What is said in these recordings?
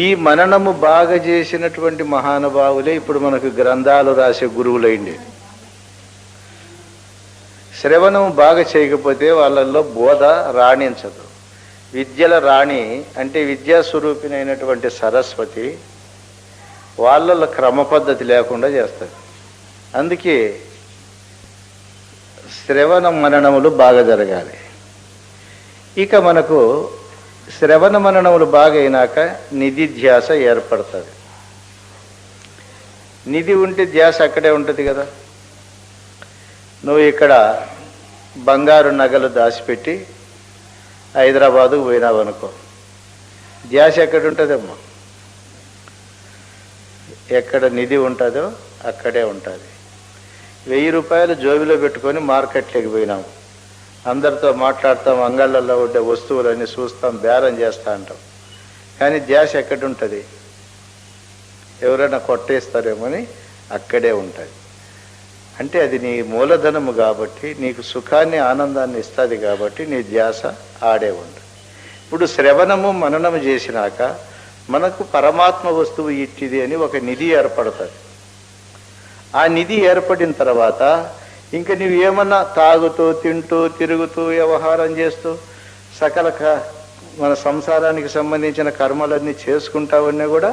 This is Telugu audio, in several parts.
ఈ మననము బాగా చేసినటువంటి మహానుభావులే ఇప్పుడు మనకు గ్రంథాలు రాసే గురువులైంది. శ్రవణం బాగా చేయకపోతే వాళ్ళల్లో బోధ రాణించదు. విద్యల రాణి అంటే విద్యాస్వరూపిణైనటువంటి సరస్వతి వాళ్ళల్లో క్రమ పద్ధతి లేకుండా చేస్తుంది. అందుకే శ్రవణ మననములు బాగా జరగాలి. ఇక మనకు శ్రవణ మననములు బాగా అయినాక నిధి ధ్యాస ఏర్పడుతుంది. నిధి ఉంటే ధ్యాస అక్కడే ఉంటుంది కదా. నువ్వు ఇక్కడ బంగారు నగలు దాచిపెట్టి హైదరాబాదుకు పోయినావు అనుకో, ధ్యాస ఎక్కడ ఉంటుందమ్మా? ఎక్కడ నిధి ఉంటుందో అక్కడే ఉంటుంది. 1000 రూపాయలు జోబిలో పెట్టుకొని మార్కెట్లోకి పోయినాము, అందరితో మాట్లాడతాం, అంగళ్ళల్లో ఉండే వస్తువులన్నీ చూస్తాం, బేరం చేస్తా అంటాం. కానీ ధ్యాస ఎక్కడుంటుంది? ఎవరైనా కొట్టేస్తారేమో అని అక్కడే ఉంటుంది. అంటే అది నీ మూలధనము కాబట్టి, నీకు సుఖాన్ని ఆనందాన్ని ఇస్తుంది కాబట్టి నీ ధ్యాస ఆడే ఉంటుంది. ఇప్పుడు శ్రవణము మననము చేసినాక మనకు పరమాత్మ వస్తువు ఇట్టిది అని ఒక నిధి ఏర్పడుతుంది. ఆ నిధి ఏర్పడిన తర్వాత ఇంకా నువ్వు ఏమన్నా తాగుతూ తింటూ తిరుగుతూ వ్యవహారం చేస్తూ సకల మన సంసారానికి సంబంధించిన కర్మలన్నీ చేసుకుంటావన్నా కూడా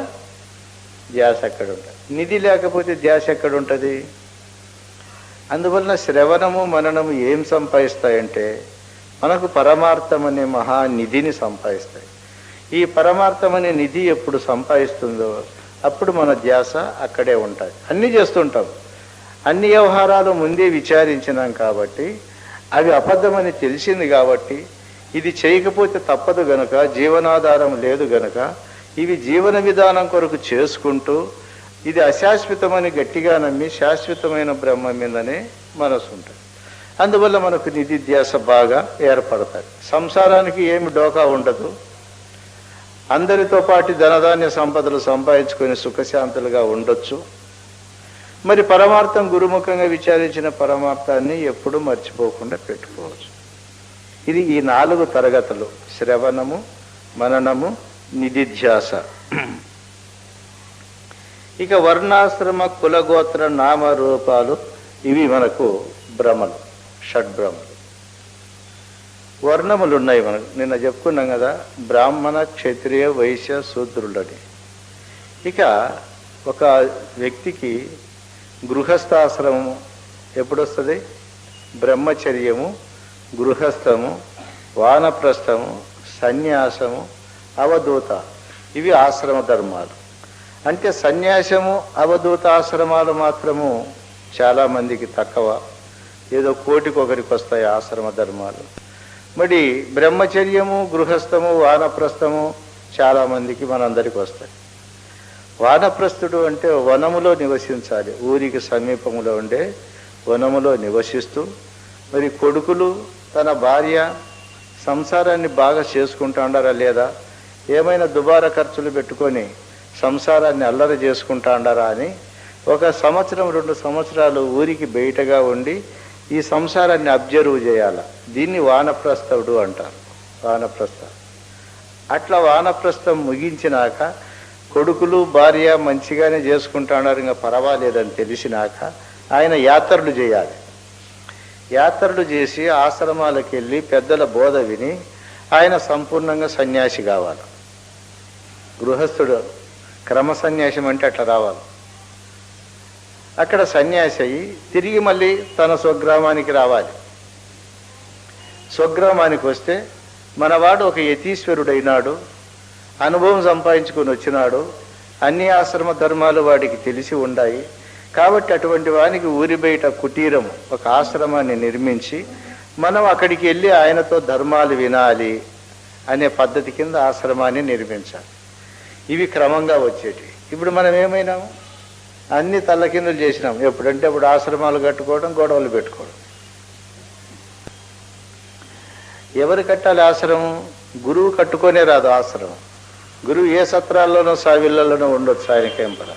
ధ్యాస ఎక్కడ ఉంటుంది? నిధి లేకపోతే ధ్యాస ఎక్కడ ఉంటుంది? అందువలన శ్రవణము మననము ఏం సంపాదిస్తాయంటే మనకు పరమార్థం అనే మహానిధిని సంపాదిస్తాయి. ఈ పరమార్థం అనే నిధి ఎప్పుడు సంపాదిస్తుందో అప్పుడు మన ధ్యాస అక్కడే ఉంటుంది. అన్నీ చేస్తుంటాం, అన్ని వ్యవహారాలు ముందే విచారించినాం కాబట్టి, అవి అబద్ధమని తెలిసింది కాబట్టి, ఇది చేయకపోతే తప్పదు గనుక, జీవనాధారం లేదు గనుక ఇవి జీవన విధానం కొరకు చేసుకుంటూ ఇది అశాశ్వతమని గట్టిగా నమ్మి శాశ్వతమైన బ్రహ్మ మీదనే మనసు ఉంటుంది. అందువల్ల మనకు నిధి ధ్యాస బాగా ఏర్పడతాయి. సంసారానికి ఏమి డోకా ఉండదు. అందరితో పాటు ధనధాన్య సంపదలు సంపాదించుకొని సుఖశాంతులుగా ఉండొచ్చు. మరి పరమార్థం గురుముఖంగా విచారించిన పరమార్థాన్ని ఎప్పుడూ మర్చిపోకుండా పెట్టుకోవచ్చు. ఇది ఈ 4 తరగతులు: శ్రవణము, మననము, నిధిధ్యాస. ఇక వర్ణాశ్రమ కులగోత్ర నామరూపాలు ఇవి మనకు భ్రమలు, షడ్భ్రమలు. వర్ణములు ఉన్నాయి మనకు, నిన్న చెప్పుకున్నాం కదా, బ్రాహ్మణ, క్షత్రియ, వైశ్య, శూద్రులని. ఇక ఒక వ్యక్తికి గృహస్థాశ్రమము ఎప్పుడు వస్తుంది? బ్రహ్మచర్యము, గృహస్థము, వానప్రస్థము, సన్యాసము, అవధూత, ఇవి ఆశ్రమ ధర్మాలు. అంటే సన్యాసము, అవధూత ఆశ్రమాలు మాత్రము చాలామందికి తక్కువ, ఏదో కోటికొకరికి వస్తాయి ఆశ్రమ ధర్మాలు. మరి బ్రహ్మచర్యము, గృహస్థము, వానప్రస్థము చాలామందికి మనందరికి వస్తాయి. వానప్రస్థుడు అంటే వనములో నివసించాలి, ఊరికి సమీపంలో ఉండే వనములో నివసిస్తూ, మరి కొడుకులు తన భార్య సంసారాన్ని బాగా చేసుకుంటూ ఉండారా లేదా, ఏమైనా దుబారా ఖర్చులు పెట్టుకొని సంసారాన్ని అల్లరి చేసుకుంటా ఉండారా అని 1 సంవత్సరం 2 సంవత్సరాలు ఊరికి బయటగా ఉండి ఈ సంసారాన్ని అబ్జర్వ్ చేయాలి. దీన్ని వానప్రస్థుడు అంటారు, వానప్రస్థ. అట్లా వానప్రస్థం ముగించినాక కొడుకులు భార్య మంచిగానే చేసుకుంటా ఉన్నారు, ఇంకా పర్వాలేదని తెలిసినాక ఆయన యాత్రలు చేయాలి. యాత్రలు చేసి ఆశ్రమాలకు వెళ్ళి పెద్దల బోధ విని ఆయన సంపూర్ణంగా సన్యాసి కావాలి. గృహస్థుడు క్రమ సన్యాసం అంటే అట్లా రావాలి. అక్కడ సన్యాసి అయ్యి తిరిగి మళ్ళీ తన స్వగ్రామానికి రావాలి. స్వగ్రామానికి వస్తే మనవాడు ఒక యతీశ్వరుడైనాడు, అనుభవం సంపాదించుకొని వచ్చినాడు, అన్ని ఆశ్రమ ధర్మాలు వాడికి తెలిసి ఉన్నాయి కాబట్టి అటువంటి వానికి ఊరి బయట కుటీరం, ఒక ఆశ్రమాన్ని నిర్మించి మనం అక్కడికి వెళ్ళి ఆయనతో ధర్మాలు వినాలి అనే పద్ధతి కింద ఆశ్రమాన్ని నిర్మించాలి. ఇవి క్రమంగా వచ్చేటి. ఇప్పుడు మనం ఏమైనాము, అన్ని తల్లకిందులు చేసినాం. ఎప్పుడంటే అప్పుడు ఆశ్రమాలు కట్టుకోవడం, గొడవలు పెట్టుకోవడం. ఎవరు కట్టాలి ఆశ్రమం? గురువు కట్టుకొనే రాదు ఆశ్రమం. గురువు ఏ సత్రాల్లోనో సావిళ్లలోనో ఉండొచ్చు, ఆయనకేం పడ.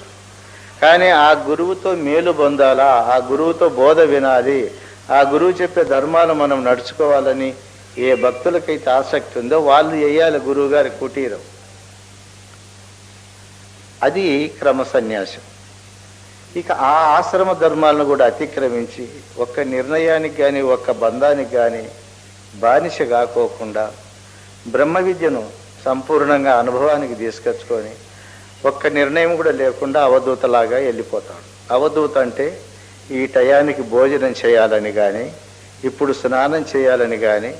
కానీ ఆ గురువుతో మేలు పొందాలా, ఆ గురువుతో బోధ వినాలి, ఆ గురువు చెప్పే ధర్మాలు మనం నడుచుకోవాలని ఏ భక్తులకైతే ఆసక్తి ఉందో వాళ్ళు వేయాలి గురువు గారి కుటీరం. అది క్రమ సన్యాసం. ఇక ఆ ఆశ్రమ ధర్మాలను కూడా అతిక్రమించి ఒక్క నిర్ణయానికి కానీ ఒక్క బంధానికి కానీ బానిస కాకోకుండా బ్రహ్మ విద్యను సంపూర్ణంగా అనుభవానికి తీసుకొచ్చుకొని ఒక్క నిర్ణయం కూడా లేకుండా అవధూతలాగా వెళ్ళిపోతాడు. అవధూత అంటే ఈ టయానికి భోజనం చేయాలని కానీ, ఇప్పుడు స్నానం చేయాలని కానీ,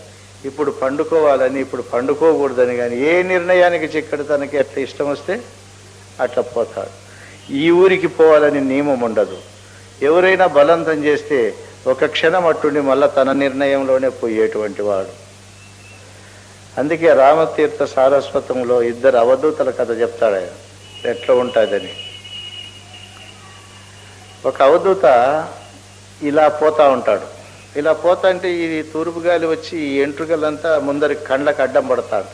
ఇప్పుడు పండుకోవాలని, ఇప్పుడు పండుకోకూడదని కానీ, ఏ నిర్ణయానికి చిక్కడి తనకి ఎట్లా ఇష్టం వస్తే అట్లా పోతాడు. ఈ ఊరికి పోవాలని నియమం ఉండదు. ఎవరైనా బలవంతం చేస్తే ఒక క్షణం అట్టుండి మళ్ళా తన నిర్ణయంలోనే పోయేటువంటి వాడు. అందుకే రామతీర్థ సారస్వతంలో ఇద్దరు అవధూతల కథ చెప్తాడు ఆయన, ఎట్లా ఉంటుందని. ఒక అవధూత ఇలా పోతా ఉంటాడు. ఇలా పోతా అంటే ఈ తూర్పు గాలి వచ్చి ఈ ఎంట్రుకలంతా ముందరి కండ్లకు అడ్డం పడతాడు.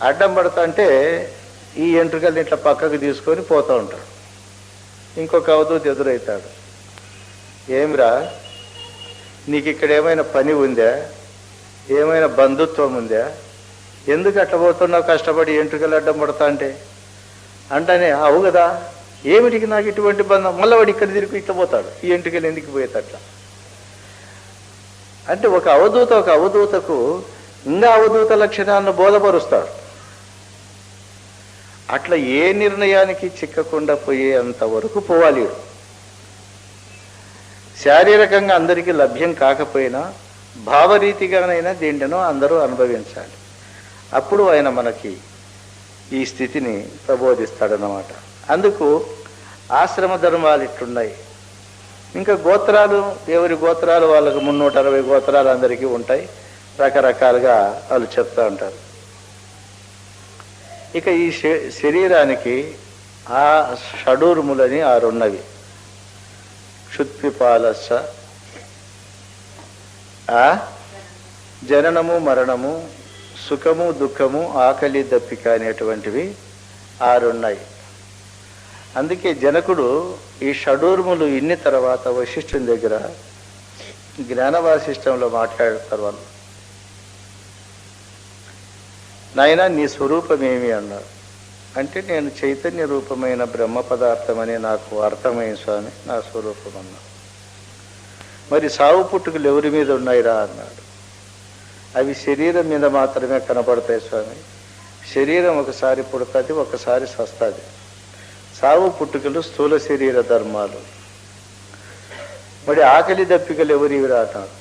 అడ్డం పడతా అంటే ఈ ఎంట్రుకల్ని ఇట్లా పక్కకు తీసుకొని పోతూ ఉంటాడు. ఇంకొక అవధూత ఎదురవుతాడు. ఏమిరా, నీకు ఇక్కడ ఏమైనా పని ఉందా, ఏమైనా బంధుత్వం ఉందా, ఎందుకు అట్లా పోతున్నావు కష్టపడి ఎంట్రుకలు అడ్డం పడతా అంటేనే అవు కదా, ఏమిటికి నాకు ఇటువంటి బంధం, మళ్ళీ వాడు ఇక్కడ తిరిగి ఇట్లా పోతాడు, ఈ ఎంట్రుకలు ఎందుకు పోయేటట్లా అంటే ఒక అవధూతకు ఇంకా అవధూత లక్షణాలను బోధపరుస్తాడు. అట్లా ఏ నిర్ణయానికి చిక్కకుండా పోయే అంతవరకు పోవాలి. శారీరకంగా అందరికీ లభ్యం కాకపోయినా భావరీతిగానైనా దీంట్లను అందరూ అనుభవించాలి. అప్పుడు ఆయన మనకి ఈ స్థితిని ప్రబోధిస్తాడన్నమాట. అందుకు ఆశ్రమ ధర్మాలు ఇట్లున్నాయి. ఇంకా గోత్రాలు, ఎవరి గోత్రాలు వాళ్ళకు 360 గోత్రాలు అందరికీ ఉంటాయి. రకరకాలుగా వాళ్ళు చెప్తూ ఉంటారు. ఇక ఈ శరీరానికి ఆ షడూర్ములని 6 ఉన్నవి. క్షుత్పిపాలస్స, జననము మరణము, సుఖము దుఃఖము, ఆకలి దప్పిక అనేటువంటివి 6 ఉన్నాయి. అందుకే జనకుడు ఈ షడూర్ములు ఇన్ని తర్వాత వశిష్ఠుని దగ్గర జ్ఞానవాసిష్టంలో మాట్లాడతారు. వాళ్ళు, నాయన నీ స్వరూపమేమి అన్నారు. అంటే నేను చైతన్య రూపమైన బ్రహ్మ పదార్థం అని నాకు అర్థమైంది స్వామి, నా స్వరూపం అన్నా. మరి సావు పుట్టుకలు ఎవరి మీద ఉన్నాయిరా అన్నాడు. అవి శరీరం మీద మాత్రమే కనపడతాయి స్వామి. శరీరం ఒకసారి పుడుతుంది, ఒకసారి సస్తుంది. సావు పుట్టుకలు స్థూల శరీర ధర్మాలు. మరి ఆకలి దప్పికలు ఎవరివిరా అన్నాడు.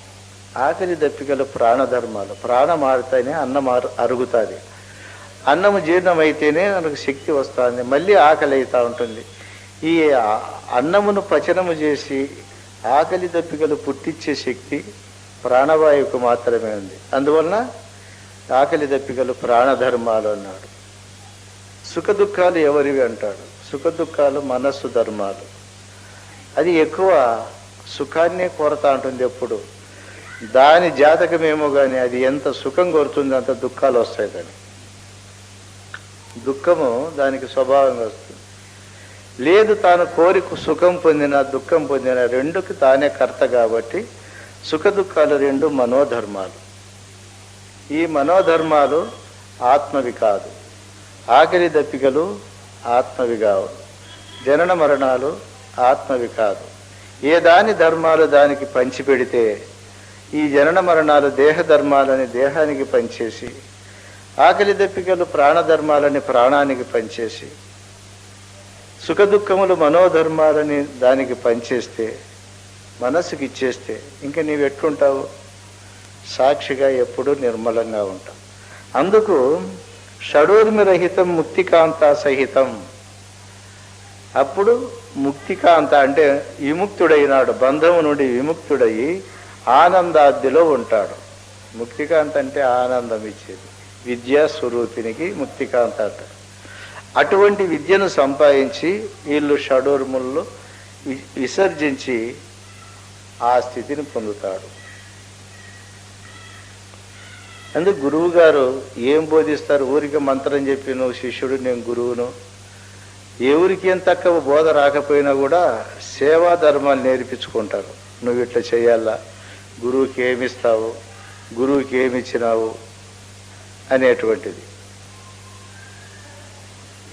ఆకలి దప్పికలు ప్రాణధర్మాలు. ప్రాణం మారితేనే అన్నం అరుగుతుంది. అన్నము జీర్ణమైతేనే మనకు శక్తి వస్తుంది, మళ్ళీ ఆకలి అవుతూ ఉంటుంది. ఈ అన్నమును పచనము చేసి ఆకలి దప్పికలు పుట్టించే శక్తి ప్రాణవాయువుకు మాత్రమే ఉంది. అందువలన ఆకలి దప్పికలు ప్రాణధర్మాలు అన్నాడు. సుఖ దుఃఖాలు ఎవరివి అంటాడు. సుఖ దుఃఖాలు మనస్సు ధర్మాలు. అది ఎక్కువ సుఖాన్నే కోరతా ఉంటుంది ఎప్పుడు. దాని జాతకమేమో కానీ అది ఎంత సుఖం కోరుతుంది అంత దుఃఖాలు వస్తాయి. దాని దుఃఖము దానికి స్వభావంగా వస్తుంది. లేదు, తాను కోరిక సుఖం పొందిన దుఃఖం పొందిన రెండుకి తానే కర్త కాబట్టి సుఖ దుఃఖాలు 2 మనోధర్మాలు. ఈ మనోధర్మాలు ఆత్మవి కాదు. ఆకలి దప్పికలు ఆత్మవి కావు. జనన మరణాలు ఆత్మవి కాదు. ఏ దాని ధర్మాలు దానికి పంచిపెడితే ఈ జనన మరణాలు దేహ ధర్మాలని దేహానికి పనిచేసి, ఆకలి దప్పికలు ప్రాణధర్మాలని ప్రాణానికి పనిచేసి, సుఖ దుఃఖములు మనోధర్మాలని దానికి పనిచేస్తే, మనస్సుకి ఇచ్చేస్తే ఇంకా నీవు ఎట్లుంటావు? సాక్షిగా ఎప్పుడూ నిర్మలంగా ఉంటావు. అందుకు షడూర్మిరహితం ముక్తికాంత సహితం. అప్పుడు ముక్తికాంత అంటే విముక్తుడైనాడు, బంధము నుండి విముక్తుడయి ఆనందాద్దిలో ఉంటాడు. ముక్తికాంత అంటే ఆనందం ఇచ్చేది. విద్యా స్వరూపినికి ముక్తికాంత అంటారు. అటువంటి విద్యను సంపాదించి వీళ్ళు షడూర్ములు విసర్జించి ఆ స్థితిని పొందుతాడు. అందుకు గురువు గారు ఏం బోధిస్తారు? ఊరికి మంత్రం చెప్పి నువ్వు శిష్యుడు, నేను గురువును, ఎవరికి ఏం తక్కువ బోధ రాకపోయినా కూడా సేవా ధర్మాలు నేర్పించుకుంటారు. నువ్వు ఇట్లా చేయాలా, గురువుకి ఏమిస్తావు, గురువుకి ఏమిచ్చినావు అనేటువంటిది.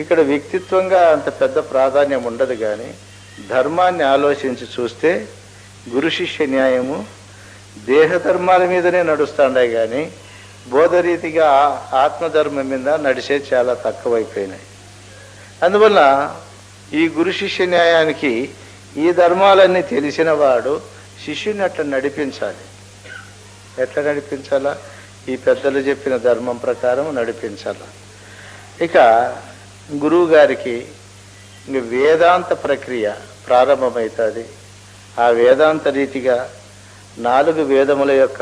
ఇక్కడ వ్యక్తిత్వంగా అంత పెద్ద ప్రాధాన్యం ఉండదు, కానీ ధర్మాన్ని ఆలోచించి చూస్తే గురు శిష్య న్యాయము దేహధర్మాల మీదనే నడుస్తాండే కానీ బోధరీతిగా ఆత్మధర్మం మీద నడిచే చాలా తక్కువైపోయినాయి. అందువల్ల ఈ గురు శిష్య న్యాయానికి ఈ ధర్మాలన్నీ తెలిసిన వాడు శిష్యుని అట్లా నడిపించాలి. ఎట్లా నడిపించాలా? ఈ పెద్దలు చెప్పిన ధర్మం ప్రకారం నడిపించాలా. ఇక గురువు గారికి ఇంక వేదాంత ప్రక్రియ ప్రారంభమవుతుంది. ఆ వేదాంత రీతిగా 4 వేదముల యొక్క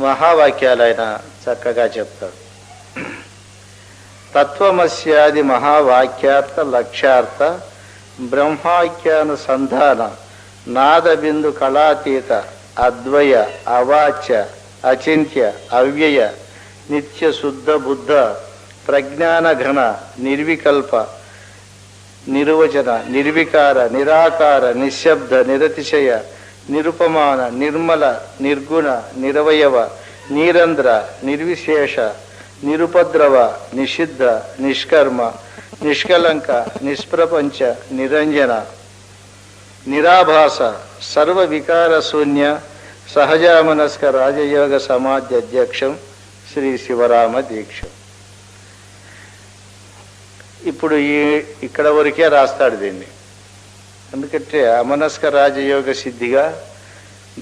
మహావాక్యాలు ఆయన చక్కగా చెప్తాడు. తత్వమస్యాది మహావాక్యార్థ లక్ష్యార్థ బ్రహ్మాఖ్యానుసంధాన నాదబిందు కళాతీత అద్వయ అవాచ్య అచింత్య అవ్యయ నిత్య శుద్ధ బుద్ధ ప్రజ్ఞాన ఘన నిర్వికల్ప నిర్వచన నిర్వికార నిరాకార నిశ్శబ్ద నిరతిశయ నిరుపమాన నిర్మల నిర్గుణ నిరవయవ నిరంధ్ర నిర్విశేష నిరుపద్రవ నిషిద్ధ నిష్కర్మ నిష్కలంక నిష్ప్రపంచ నిరంజన నిరాభాస సర్వ వికార శూన్య సహజామనస్క రాజయోగ సమాధి అధ్యక్షం శ్రీ శివరామ దీక్ష. ఇప్పుడు ఇక్కడ వరకే రాస్తాడు దీన్ని. ఎందుకంటే అమనస్క రాజయోగ సిద్ధిగా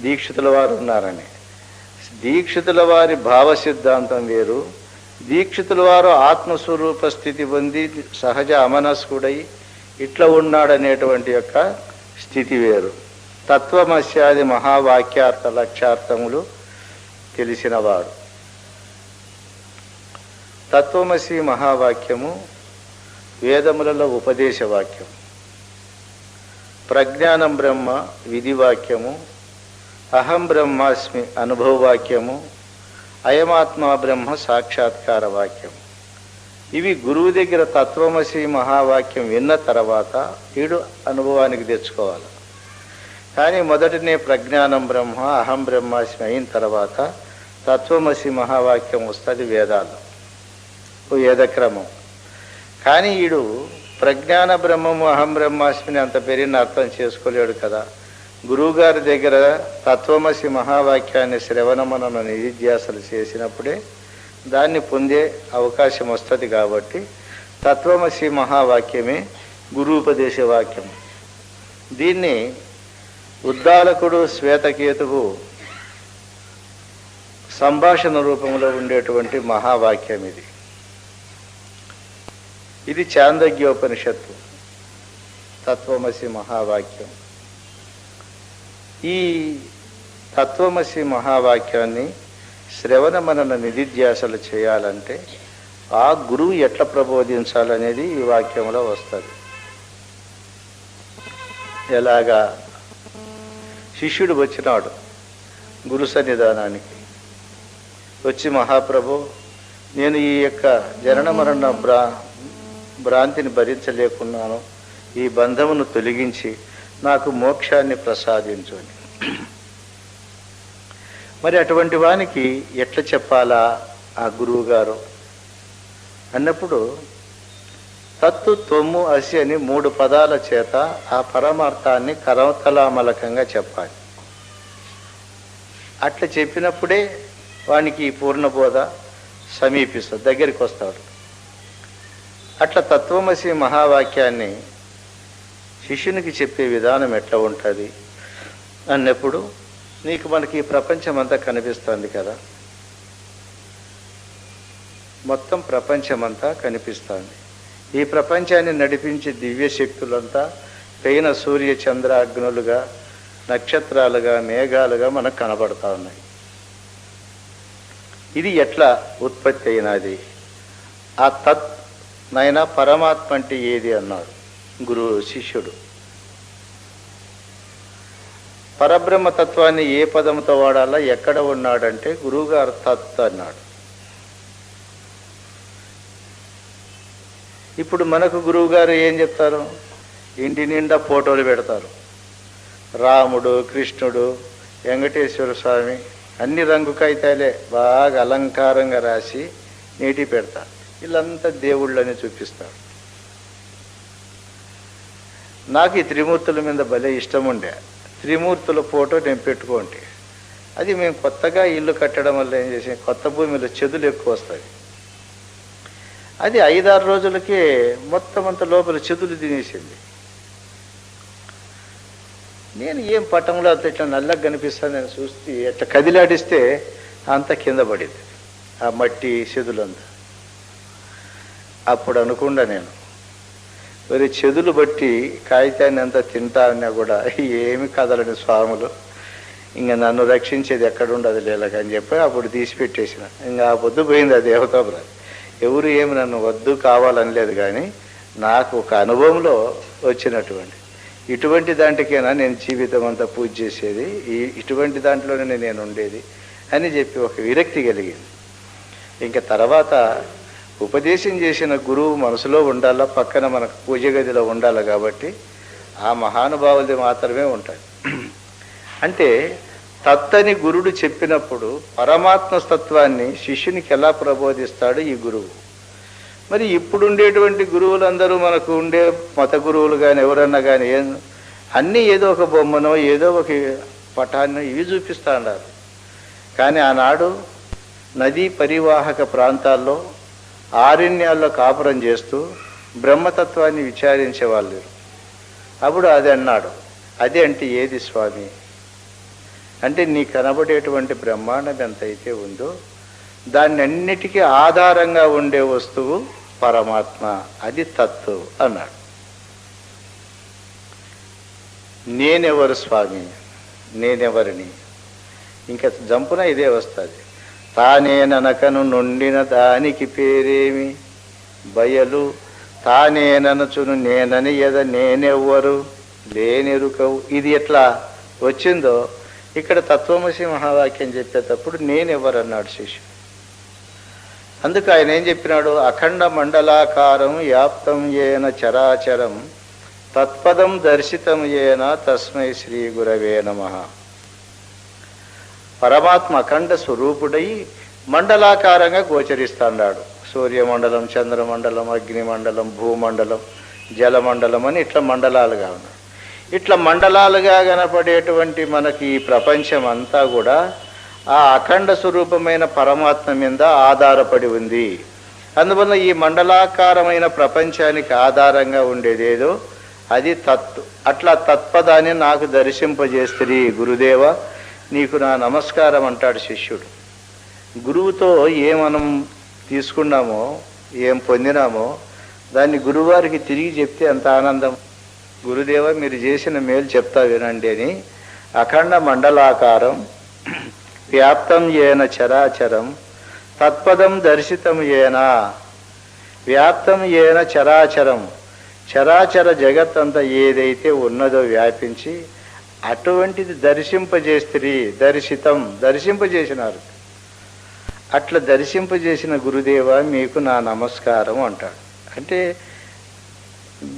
దీక్షితుల వారు ఉన్నారని. దీక్షితుల వారి భావ సిద్ధాంతం వేరు. దీక్షితుల వారు ఆత్మస్వరూప స్థితి పొంది సహజ అమనస్కుడై ఇట్లా ఉన్నాడనేటువంటి యొక్క స్థితి వేరు. తత్వమస్యాది మహావాక్యార్థ లక్ష్యార్థములు తెలిసినవాడు. తత్వమసి మహావాక్యము వేదములలో ఉపదేశ వాక్యం, ప్రజ్ఞానం బ్రహ్మ విధివాక్యము, అహం బ్రహ్మాస్మి అనుభవవాక్యము, అయమాత్మా బ్రహ్మ సాక్షాత్కార వాక్యం. ఇవి గురువు దగ్గర తత్వమసి మహావాక్యం విన్న తర్వాత వీడు అనుభవానికి తెచ్చుకోవాలి. కానీ మొదటినే ప్రజ్ఞానం బ్రహ్మ అహం బ్రహ్మాస్మి అయిన తర్వాత తత్వమసి మహావాక్యం వస్తుంది వేదాలు, వేదక్రమం. కానీ వీడు ప్రజ్ఞాన బ్రహ్మము అహం బ్రహ్మాస్మిని అంత పెరిగిన అర్థం చేసుకోలేడు కదా. గురువుగారి దగ్గర తత్వమసి మహావాక్యాన్ని శ్రవణమనను నిధిధ్యాసలు చేసినప్పుడే దాన్ని పొందే అవకాశం వస్తుంది. కాబట్టి తత్వమసి మహావాక్యమే గురూపదేశ వాక్యం. దీన్ని ఉద్దాలకుడు శ్వేతకేతువు సంభాషణ రూపంలో ఉండేటువంటి మహావాక్యం ఇది. ఇది చాందోగ్యోపనిషత్తు తత్వమసి మహావాక్యం. ఈ తత్వమసి మహావాక్యాన్ని శ్రవణ మనన నిధిధ్యాసలు చేయాలంటే ఆ గురువు ఎట్లా ప్రబోధించాలనేది ఈ వాక్యంలో వస్తుంది. ఎలాగా? శిష్యుడు వచ్చినాడు గురు సన్నిధానానికి. వచ్చి, మహాప్రభు, నేను ఈ యొక్క జనన మరణ భ్రాంతిని భరించలేకున్నాను, ఈ బంధమును తొలగించి నాకు మోక్షాన్ని ప్రసాదించు అని. మరి అటువంటి వానికి ఎట్లా చెప్పాలా ఆ గురువు గారు అన్నప్పుడు తత్తు త్వము అసి అని 3 పదాల చేత ఆ పరమార్థాన్ని కరతలామలకంగా చెప్పాలి. అట్లా చెప్పినప్పుడే వానికి పూర్ణబోధ సమీపిస్తుంది, దగ్గరికి వస్తాడు. అట్లా తత్వమసి మహావాక్యాన్ని శిష్యునికి చెప్పే విధానం ఎట్లా ఉంటుంది అన్నప్పుడు, నీకు మనకి ఈ ప్రపంచం అంతా కనిపిస్తుంది కదా, మొత్తం ప్రపంచమంతా కనిపిస్తుంది. ఈ ప్రపంచాన్ని నడిపించే దివ్య శక్తులంతా పైన సూర్య చంద్ర అగ్నులుగా, నక్షత్రాలుగా, మేఘాలుగా మనకు కనబడతా ఉన్నాయి. ఇది ఎట్లా ఉత్పత్తి అయినది? ఆ తత్ నైనా పరమాత్మ అంటే ఏది అన్నాడు గురువు శిష్యుడు. పరబ్రహ్మతత్వాన్ని ఏ పదంతో వాడాలా, ఎక్కడ ఉన్నాడంటే గురువుగారు తత్ అన్నాడు. ఇప్పుడు మనకు గురువుగారు ఏం చెప్తారు? ఇంటి నిండా ఫోటోలు పెడతారు. రాముడు, కృష్ణుడు, వెంకటేశ్వర స్వామి అన్ని రంగు కాగితాలే బాగా అలంకారంగా రాసి నీటి పెడతారు. వీళ్ళంతా దేవుళ్ళని చూపిస్తాడు. నాకు ఈ త్రిమూర్తుల మీద భలే ఇష్టం ఉండే. త్రిమూర్తుల ఫోటో నేను పెట్టుకోండి. అది మేము కొత్తగా ఇల్లు కట్టడం వల్ల ఏం చేసాం, కొత్త భూమిలో చెదులు ఎక్కువ వస్తాయి. అది 5-6 రోజులకే మొత్తం అంత లోపల చెదులు తినేసింది. నేను ఏం పట్టంలో అంత ఇట్లా నల్లగా కనిపిస్తాను నేను చూస్తే అట్లా కదిలాడిస్తే అంతా కింద పడింది ఆ మట్టి చెదులంతా. అప్పుడు అనుకుండా నేను మరి చెదులు బట్టి కాగితాన్ని అంతా తింటా అన్నా కూడా ఏమి కదలని స్వాములు, ఇంకా నన్ను రక్షించేది ఎక్కడుండదు లేలకని చెప్పి అప్పుడు తీసిపెట్టేసిన. ఇంకా ఆ పొద్దు పోయింది ఆ దేవతాపురం. ఎవరు ఏమి నన్ను వద్దు కావాలనలేదు, కానీ నాకు ఒక అనుభవంలో వచ్చినటువంటి ఇటువంటి దాంట్కైనా నేను జీవితం అంతా పూజ చేసేది, ఇటువంటి దాంట్లోనే నేను ఉండేది అని చెప్పి ఒక విరక్తి కలిగింది. ఇంకా తర్వాత ఉపదేశం చేసిన గురువు మనసులో ఉండాలా, పక్కన మనకు పూజ గదిలో ఉండాలి. కాబట్టి ఆ మహానుభావులది మాత్రమే ఉంటాయి. అంటే తత్తని గురుడు చెప్పినప్పుడు పరమాత్మ తత్వాన్ని శిష్యునికి ఎలా ప్రబోధిస్తాడు ఈ గురువు. మరి ఇప్పుడుండేటువంటి గురువులందరూ మనకు ఉండే మత గురువులు కానీ ఎవరన్నా కానీ అన్నీ ఏదో ఒక బొమ్మనో ఏదో ఒక పటాన్నో ఇవి చూపిస్తూ ఉన్నారు. కానీ ఆనాడు నదీ పరివాహక ప్రాంతాల్లో ఆరణ్యాల్లో కాపురం చేస్తూ బ్రహ్మతత్వాన్ని విచారించే వాళ్ళు. అప్పుడు అది అన్నాడు, అదే అంటే ఏది స్వామి అంటే నీ కనబడేటువంటి బ్రహ్మాండం ఎంతైతే ఉందో దాన్ని అన్నిటికీ ఆధారంగా ఉండే వస్తువు పరమాత్మ, అది తత్వం అన్నాడు. నేనెవరు స్వామి, నేనెవరిని? ఇంకా జంపున ఇదే వస్తుంది. తానేననకను నుండిన దానికి పేరేమి బయలు, తానేననచును నేనని ఎద నేనెవ్వరు లేనెరుకవు. ఇది ఎట్లా వచ్చిందో ఇక్కడ తత్వమసి మహావాక్యం చెప్పేటప్పుడు నేనెవరన్నాడు శిష్యుడు. అందుకు ఆయన ఏం చెప్పినాడు, అఖండ మండలాకారం వ్యాప్తం ఏన చరాచరం తత్పదం దర్శితం ఏన తస్మై శ్రీ గురవే నమః. పరమాత్మ అఖండ స్వరూపుడై మండలాకారంగా గోచరిస్తాడు. సూర్యమండలం, చంద్రమండలం, అగ్నిమండలం, భూమండలం, జలమండలం అని ఇట్లా మండలాలుగా ఉన్నాయి. ఇట్లా మండలాలుగా కనపడేటువంటి మనకి ఈ ప్రపంచం అంతా కూడా ఆ అఖండ స్వరూపమైన పరమాత్మ మీద ఆధారపడి ఉంది. అందువల్ల ఈ మండలాకారమైన ప్రపంచానికి ఆధారంగా ఉండేదేదో అది తత్. అట్లా తత్పదాన్ని నాకు దర్శింపజేస్తుంది గురుదేవ, నీకు నా నమస్కారం అంటాడు శిష్యుడు. గురువుతో ఏం మనం తీసుకున్నామో ఏం పొందినామో దాన్ని గురువారికి తిరిగి చెప్తే అంత ఆనందం. గురుదేవ మీరు చేసిన మేలు చెప్తా వినండి అని. అఖండ మండలాకారం వ్యాప్తం ఏన చరాచరం తత్పదం దర్శితం ఏన. వ్యాప్తం ఏన చరాచరం, చరాచర జగత్ అంతా ఏదైతే ఉన్నదో వ్యాపించి అటువంటిది దర్శింపజేస్త్రీ. దర్శితం, దర్శింపజేసినారు. అట్లా దర్శింపజేసిన గురుదేవ మీకు నా నమస్కారం అంటాడు. అంటే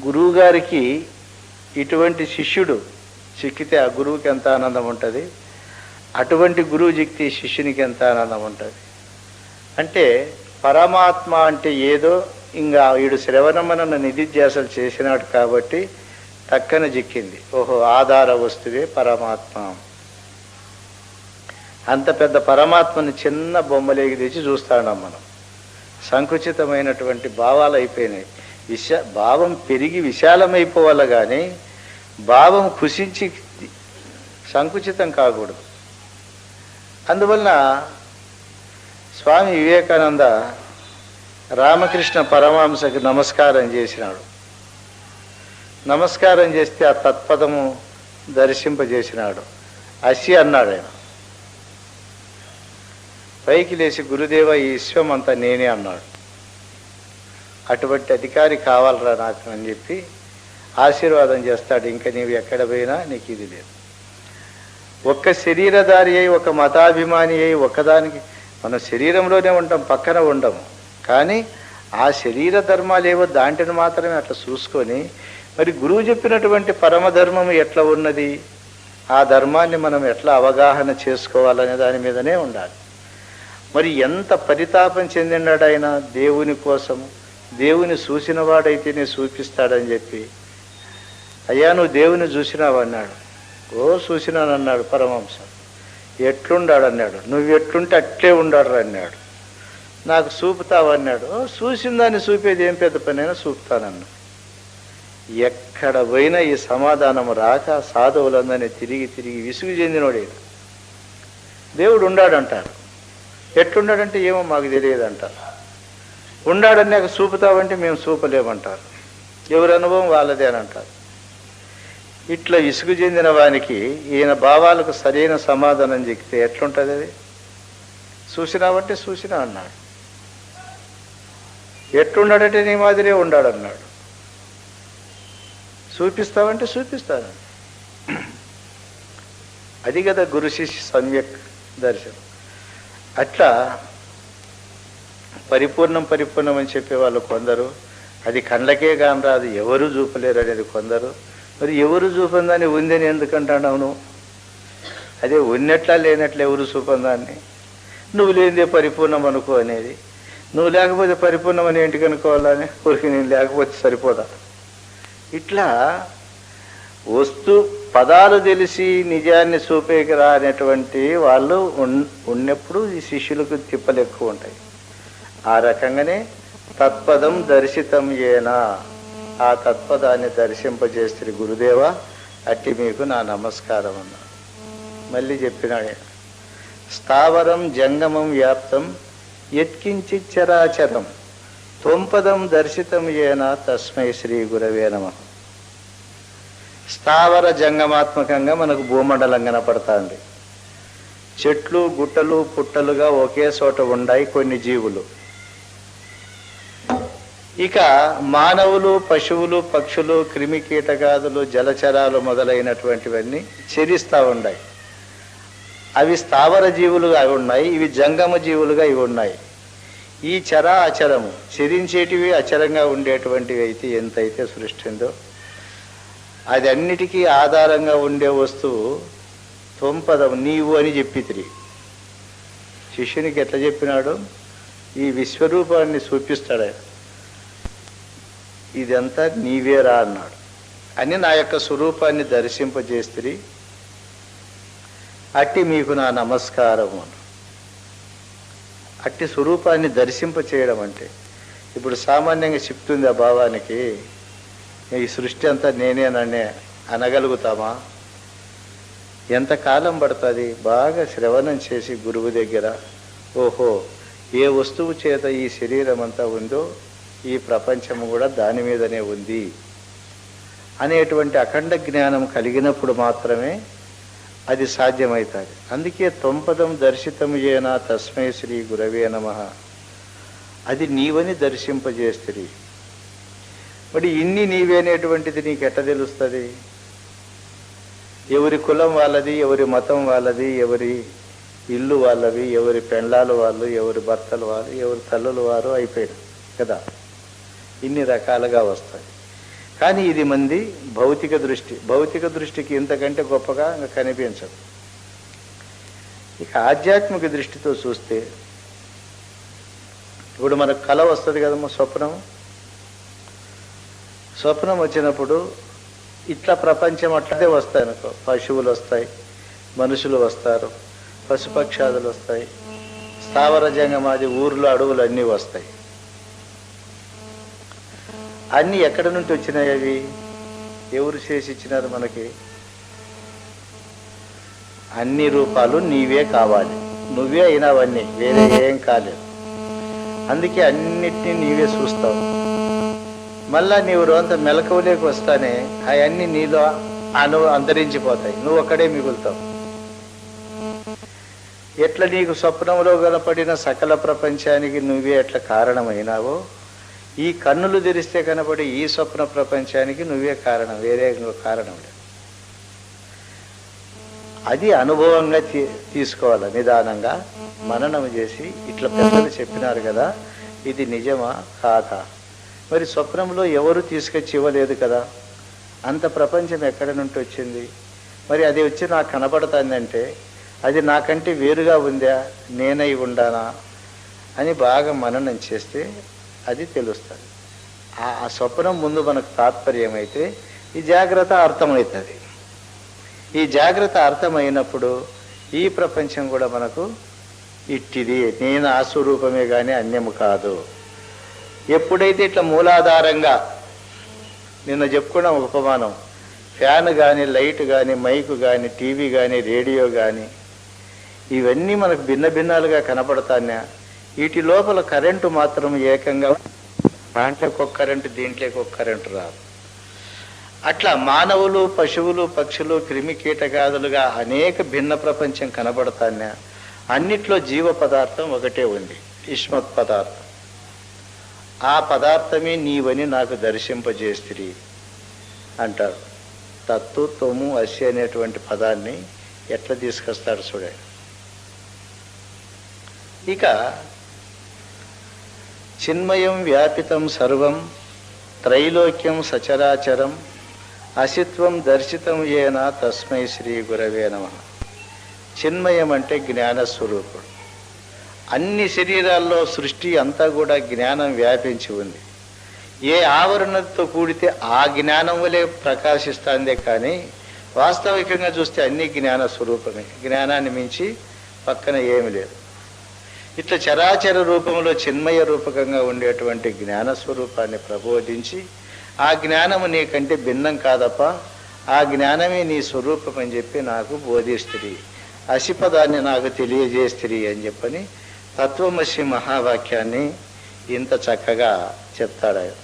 గురువుగారికి ఇటువంటి శిష్యుడు చిక్కితే ఆ గురువుకి ఎంత ఆనందం ఉంటుంది, అటువంటి గురువు చిక్కితే శిష్యునికి ఎంత ఆనందం ఉంటుంది. అంటే పరమాత్మ అంటే ఏదో ఇంకా వీడు శ్రవణమన నిధిధ్యాసలు చేసినాడు కాబట్టి తక్కన చిక్కింది. ఓహో ఆధార వస్తువే పరమాత్మ. అంత పెద్ద పరమాత్మని చిన్న బొమ్మలేకి తెచ్చి చూస్తాం మనం. సంకుచితమైనటువంటి భావాలు అయిపోయినాయి. భావం పెరిగి విశాలమైపోవాలి కానీ భావం కుషించి సంకుచితం కాకూడదు. అందువలన స్వామి వివేకానంద రామకృష్ణ పరమహంసకి నమస్కారం చేసినాడు. నమస్కారం చేస్తే ఆ తత్పదము దర్శింపజేసినాడు. అసి అన్నాడు ఆయన. పైకి లేచి గురుదేవ ఈ విశ్వం అంతా నేనే అన్నాడు. అటువంటి అధికారి కావాలరా నాకు అని చెప్పి ఆశీర్వాదం చేస్తాడు. ఇంకా నీవు ఎక్కడ పోయినా నీకు ఇది లేదు. ఒక్క శరీరధారి అయి ఒక మతాభిమాని అయి ఒక్కదానికి మనం శరీరంలోనే ఉంటాం, పక్కన ఉండము. కానీ ఆ శరీర ధర్మాలు ఏవో దాంట్ని మాత్రమే అట్లా చూసుకొని మరి గురువు చెప్పినటువంటి పరమధర్మము ఎట్లా ఉన్నది, ఆ ధర్మాన్ని మనం ఎట్లా అవగాహన చేసుకోవాలనే దాని మీదనే ఉండాలి. మరి ఎంత పరితాపం చెందినాడు ఆయన దేవుని కోసము. దేవుని చూసిన వాడైతేనే చూపిస్తాడని చెప్పి, అయ్యా నువ్వు దేవుని చూసినావు అన్నాడు. ఓ చూసినానన్నాడు పరమహంస. ఎట్లుండాడు అన్నాడు. నువ్వు ఎట్లుంటే అట్లే ఉండాడు అన్నాడు. నాకు చూపుతావు అన్నాడు. చూసిన దాన్ని చూపేది ఏం పెద్ద పనైనా చూపుతానన్నా. ఎక్కడ పోయినా ఈ సమాధానం రాక సాధువులందరినీ తిరిగి తిరిగి విసుగు చెందినోడే. దేవుడు ఉండాడంటారు. ఎట్లున్నాడంటే ఏమో మాకు తెలియదు అంటారు. ఉండాడన్నాక చూపుతావంటే మేము చూపలేమంటారు. ఎవరి అనుభవం వాళ్ళదే అని అంటారు. ఇట్లా విసుగు చెందిన వానికి ఈయన భావాలకు సరైన సమాధానం చెప్తే ఎట్లుంటుంది అది? చూసినావంటే చూసినా అన్నాడు. ఎట్లున్నాడంటే నీ మాదిరే ఉండాడన్నాడు. చూపిస్తావంటే చూపిస్తాను. అది కదా గురు శిష్య సమ్యక్ దర్శనం. అట్లా పరిపూర్ణం పరిపూర్ణం అని చెప్పేవాళ్ళు కొందరు, అది కళ్ళకే కాని రాదు ఎవరు చూపలేరు అనేది కొందరు. మరి ఎవరు చూపందాన్ని ఉందని ఎందుకంటున్నావు? అదే ఉన్నట్లా లేనట్లా ఎవరు చూపందాన్ని? నువ్వు లేనిదే పరిపూర్ణం అనుకో అనేది. నువ్వు లేకపోతే పరిపూర్ణం అని ఏంటికి అనుకోవాలని? ఊరికి నేను లేకపోతే సరిపోదా? ఇట్లా వస్తు పదాలు తెలిసి నిజాన్ని చూపేకిరా అనేటువంటి వాళ్ళు ఉన్నప్పుడు ఈ శిష్యులకు తిప్పలు ఎక్కువ ఉంటాయి. ఆ రకంగానే తత్పదం దర్శితం ఏనా, ఆ తత్పదాన్ని దర్శింపజేస్తే గురుదేవ అట్టి మీకు నా నమస్కారం అన్నా. మళ్ళీ చెప్పినాడు, స్థావరం జంగమం వ్యాప్తం యత్కించిత్ చరాచరం త్వంపదం దర్శితం ఏనా తస్మై శ్రీ గురవే నమః. స్థావర జంగమాత్మకంగా మనకు భూమండలం కనపడుతుంది. చెట్లు గుట్టలు పుట్టలుగా ఒకే చోట ఉన్నాయి కొన్ని జీవులు. ఇక మానవులు పశువులు పక్షులు క్రిమి కీటకాదులు జలచరాలు మొదలైనటువంటివన్నీ చెరిస్తూ ఉన్నాయి. అవి స్థావర జీవులుగా ఉన్నాయి, ఇవి జంగమ జీవులుగా ఇవి ఉన్నాయి. ఈ చరా అచరము చెరించేటివి అచరంగా ఉండేటువంటివి అయితే ఎంతైతే సృష్టి ఉందో అది అన్నిటికీ ఆధారంగా ఉండే వస్తువు త్వంపదం నీవు అని చెప్పితిరి. శిష్యునికి ఎట్లా చెప్పినాడు? ఈ విశ్వరూపాన్ని చూపిస్తాడు. ఇదంతా నీవేరా అన్నాడు. అని నా యొక్క స్వరూపాన్ని దర్శింపజేస్తిరి, అట్టి మీకు నా నమస్కారం అను. అట్టి స్వరూపాన్ని దర్శింపచేయడం అంటే ఇప్పుడు సామాన్యంగా చెప్తుంది ఆ భావానికి, ఈ సృష్టి అంతా నేనేననే అనగలుగుతామా? ఎంతకాలం పడుతుంది? బాగా శ్రవణం చేసి గురువు దగ్గర, ఓహో ఏ వస్తువు చేత ఈ శరీరం అంతా ఉందో ఈ ప్రపంచము కూడా దాని మీదనే ఉంది అనేటువంటి అఖండ జ్ఞానం కలిగినప్పుడు మాత్రమే అది సాధ్యమవుతుంది. అందుకే త్వంపదం దర్శితం ఏనా తస్మై శ్రీ గురవే నమః. అది నీవని దర్శింపజేస్తుంది. మరి ఇన్ని నీవేనేటువంటిది నీకు ఎట్ట తెలుస్తుంది? ఎవరి కులం వాళ్ళది, ఎవరి మతం వాళ్ళది, ఎవరి ఇల్లు వాళ్ళవి, ఎవరి పెండ్లాలు వాళ్ళు, ఎవరి భర్తలు వాళ్ళు, ఎవరి తల్లులు వారు అయిపోయారు కదా. ఇన్ని రకాలుగా వస్తాయి. కానీ ఇది మంది భౌతిక దృష్టి. భౌతిక దృష్టికి ఇంతకంటే గొప్పగా ఇంకా కనిపించదు. ఇక ఆధ్యాత్మిక దృష్టితో చూస్తే ఇప్పుడు మనకు కళ వస్తుంది కదమ్మా, స్వప్నం వచ్చినప్పుడు ఇట్లా ప్రపంచం అట్లనే వస్తాయి అనుకో. పశువులు వస్తాయి, మనుషులు వస్తారు, పశుపక్షాదులు వస్తాయి, స్థావర జంగమాది ఊర్లు అడవులు అన్నీ వస్తాయి. అన్నీ ఎక్కడి నుండి వచ్చినాయి? అవి ఎవరు చేసి ఇచ్చినారు మనకి? అన్ని రూపాలు నీవే కావాలి, నువ్వే అయినావన్నీ, వేరే ఏం కాలేదు. అందుకే అన్నిటినీ నీవే చూస్తావు. మళ్ళా నీవు రోజంతా మెలకువలేకి వస్తానే అవన్నీ నీలో అంతరించిపోతాయి, నువ్వు ఒక్కడే మిగులుతావు. ఎట్లా నీకు స్వప్నంలో కనపడిన సకల ప్రపంచానికి నువ్వే ఎట్లా కారణమైనావో, ఈ కన్నులు తెరిస్తే కనపడి ఈ స్వప్న ప్రపంచానికి నువ్వే కారణం, వేరే కారణం లేదు. అది అనుభవంగా తీసుకోవాలి. నిదానంగా మననం చేసి ఇట్లా పెద్దలు చెప్పినారు కదా, ఇది నిజమా కాదా? మరి స్వప్నంలో ఎవరు తీసుకొచ్చి ఇవ్వలేదు కదా, అంత ప్రపంచం ఎక్కడి నుండి వచ్చింది? మరి అది వచ్చి నాకు కనపడుతుందంటే అది నాకంటే వేరుగా ఉందా, నేనై ఉండానా అని బాగా మననం చేస్తే అది తెలుస్తుంది. ఆ స్వప్నం ముందు మనకు తాత్పర్యమైతే ఈ జాగ్రత్త అర్థమవుతుంది. ఈ జాగ్రత్త అర్థమైనప్పుడు ఈ ప్రపంచం కూడా మనకు ఇట్టిది, నేను ఆ స్వరూపమే కానీ అన్యము కాదు. ఎప్పుడైతే ఇట్లా మూలాధారంగా నిన్న చెప్పుకున్నాం ఉపమానం, ఫ్యాన్ కానీ, లైట్ కానీ, మైకు కానీ, టీవీ కానీ, రేడియో కానీ ఇవన్నీ మనకు భిన్న భిన్నాలుగా కనపడతానే, వీటి లోపల కరెంటు మాత్రం ఏకంగా దాంట్లోకి ఒక కరెంటు, దీంట్లోకి ఒక కరెంటు రాదు. అట్లా మానవులు, పశువులు, పక్షులు, క్రిమి కీటకాదులుగా అనేక భిన్న ప్రపంచం కనబడతానే, అన్నిట్లో జీవ పదార్థం ఒకటే ఉంది, ఇష్మత్ పదార్థం. ఆ పదార్థమే నీవని నాకు దర్శింపజేస్తిరి అంటారు. తత్తు తొమ్ము అసి అనేటువంటి పదాన్ని ఎట్లా తీసుకొస్తాడు చూడండి. ఇక చిన్మయం వ్యాపితం సర్వం త్రైలోక్యం సచరాచరం అసిత్వం దర్శితం ఏన తస్మై శ్రీ గురవే నమః. చిన్మయం అంటే జ్ఞానస్వరూపుడు. అన్ని శరీరాల్లో సృష్టి అంతా కూడా జ్ఞానం వ్యాపించి ఉంది. ఏ ఆవరణతో కూడితే ఆ జ్ఞానం వలె ప్రకాశిస్తుందే కానీ వాస్తవికంగా చూస్తే అన్ని జ్ఞాన స్వరూపమే. జ్ఞానాన్ని మించి పక్కన ఏమి లేదు. ఇట్లా చరాచర రూపంలో చిన్మయ రూపకంగా ఉండేటువంటి జ్ఞాన స్వరూపాన్ని ప్రబోధించి, ఆ జ్ఞానము నీకంటే భిన్నం కాదప్ప, ఆ జ్ఞానమే నీ స్వరూపం అని చెప్పి నాకు బోధిస్తుంది, అసిపదాన్ని నాకు తెలియజేస్తుంది అని చెప్పని తత్వమసి మహావాక్యాన్ని ఇంత చక్కగా చెప్తాడు.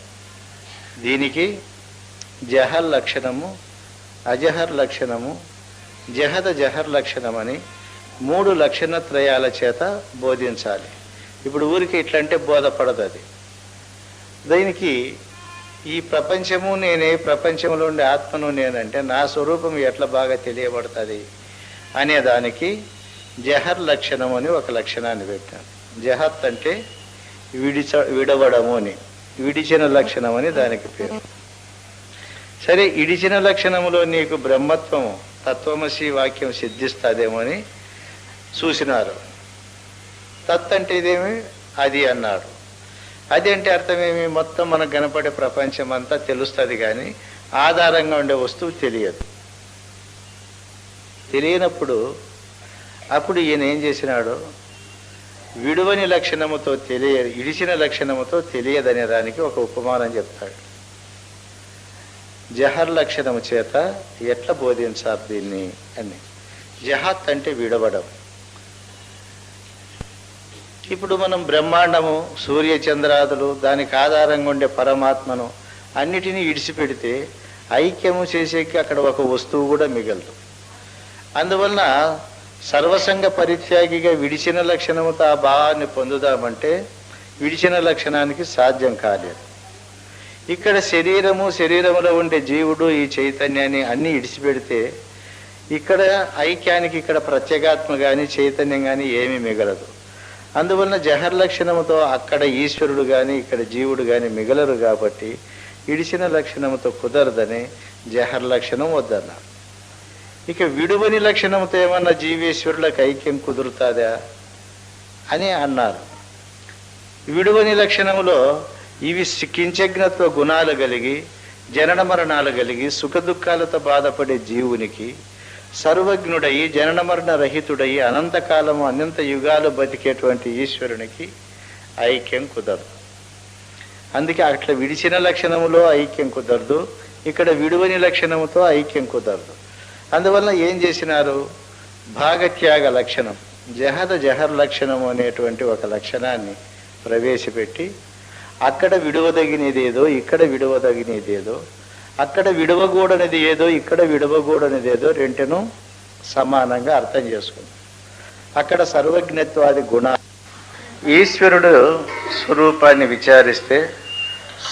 దీనికి జహర్ లక్షణము, అజహర్ లక్షణము, జహద జహర్ లక్షణం అని 3 లక్షణత్రయాల చేత బోధించాలి. ఇప్పుడు ఊరికి ఇట్లంటే బోధపడదు. అది దీనికి ఈ ప్రపంచము నేనే, ప్రపంచంలో ఉండే ఆత్మను నేనంటే నా స్వరూపం ఎట్లా బాగా తెలియబడుతుంది అనేదానికి జహర్ లక్షణం అని ఒక లక్షణాన్ని పెట్టాను. జహత్ అంటే విడవడము అని, విడిచిన లక్షణం అని దానికి పేరు. సరే, ఇడిచిన లక్షణములో నీకు బ్రహ్మత్వము తత్వమసి వాక్యం సిద్ధిస్తుందేమో అని చూసినారు. తత్ అంటే ఇదేమి, అది అన్నాడు. అది అంటే అర్థమేమి, మొత్తం మనకు కనపడే ప్రపంచం అంతా తెలుస్తుంది కానీ ఆధారంగా ఉండే వస్తువు తెలియదు. తెలియనప్పుడు అప్పుడు ఈయన ఏం చేసినాడు, విడువని లక్షణముతో ఇడిచిన లక్షణముతో తెలియదనే దానికి ఒక ఉపమానం చెప్తాడు. జహర్ లక్షణము చేత ఎట్లా బోధించారు దీన్ని అని. జహత్ అంటే విడవడం. ఇప్పుడు మనం బ్రహ్మాండము, సూర్యచంద్రాదులు, దానికి ఆధారంగా ఉండే పరమాత్మను అన్నిటినీ ఇడిచిపెడితే ఐక్యము చేసేకి అక్కడ ఒక వస్తువు కూడా మిగలదు. అందువలన సర్వసంగ పరిత్యాగిగా విడిచిన లక్షణముతో ఆ భావాన్ని పొందుదామంటే విడిచిన లక్షణానికి సాధ్యం కాలేదు. ఇక్కడ శరీరములో ఉండే జీవుడు, ఈ చైతన్యాన్ని అన్ని ఇడిచిపెడితే ఇక్కడ ఐక్యానికి ఇక్కడ ప్రత్యేగాత్మ కానీ చైతన్యం కానీ ఏమీ మిగలదు. అందువలన జహర్ లక్షణముతో అక్కడ ఈశ్వరుడు కానీ ఇక్కడ జీవుడు కానీ మిగలరు. కాబట్టి ఇడిచిన లక్షణముతో కుదరదని జహర్ లక్షణం వద్దన్నారు. ఇక విడువని లక్షణంతో ఏమన్నా జీవేశ్వరులకు ఐక్యం కుదురుతుందా అని అన్నారు. విడువని లక్షణములో ఇవి కించజ్ఞత్వ గుణాలు కలిగి, జనన మరణాలు కలిగి, సుఖ దుఃఖాలతో బాధపడే జీవునికి సర్వజ్ఞుడయి, జనన మరణ రహితుడయి, అనంతకాలము అనంత యుగాలు బతికేటువంటి ఈశ్వరునికి ఐక్యం కుదరదు. అందుకే అట్లా విడిచిన లక్షణములో ఐక్యం కుదరదు, ఇక్కడ విడువని లక్షణముతో ఐక్యం కుదరదు. అందువల్ల ఏం చేసినారు, భాగత్యాగ లక్షణం, జహర్ లక్షణము అనేటువంటి ఒక లక్షణాన్ని ప్రవేశపెట్టి అక్కడ విడువదగినదేదో ఇక్కడ విడువదగినదేదో, అక్కడ విడవకూడనిది ఏదో ఇక్కడ విడవకూడనిదేదో రెంటిను సమానంగా అర్థం చేసుకుంది. అక్కడ సర్వజ్ఞత్వాది గుణ, ఈశ్వరుడు స్వరూపాన్ని విచారిస్తే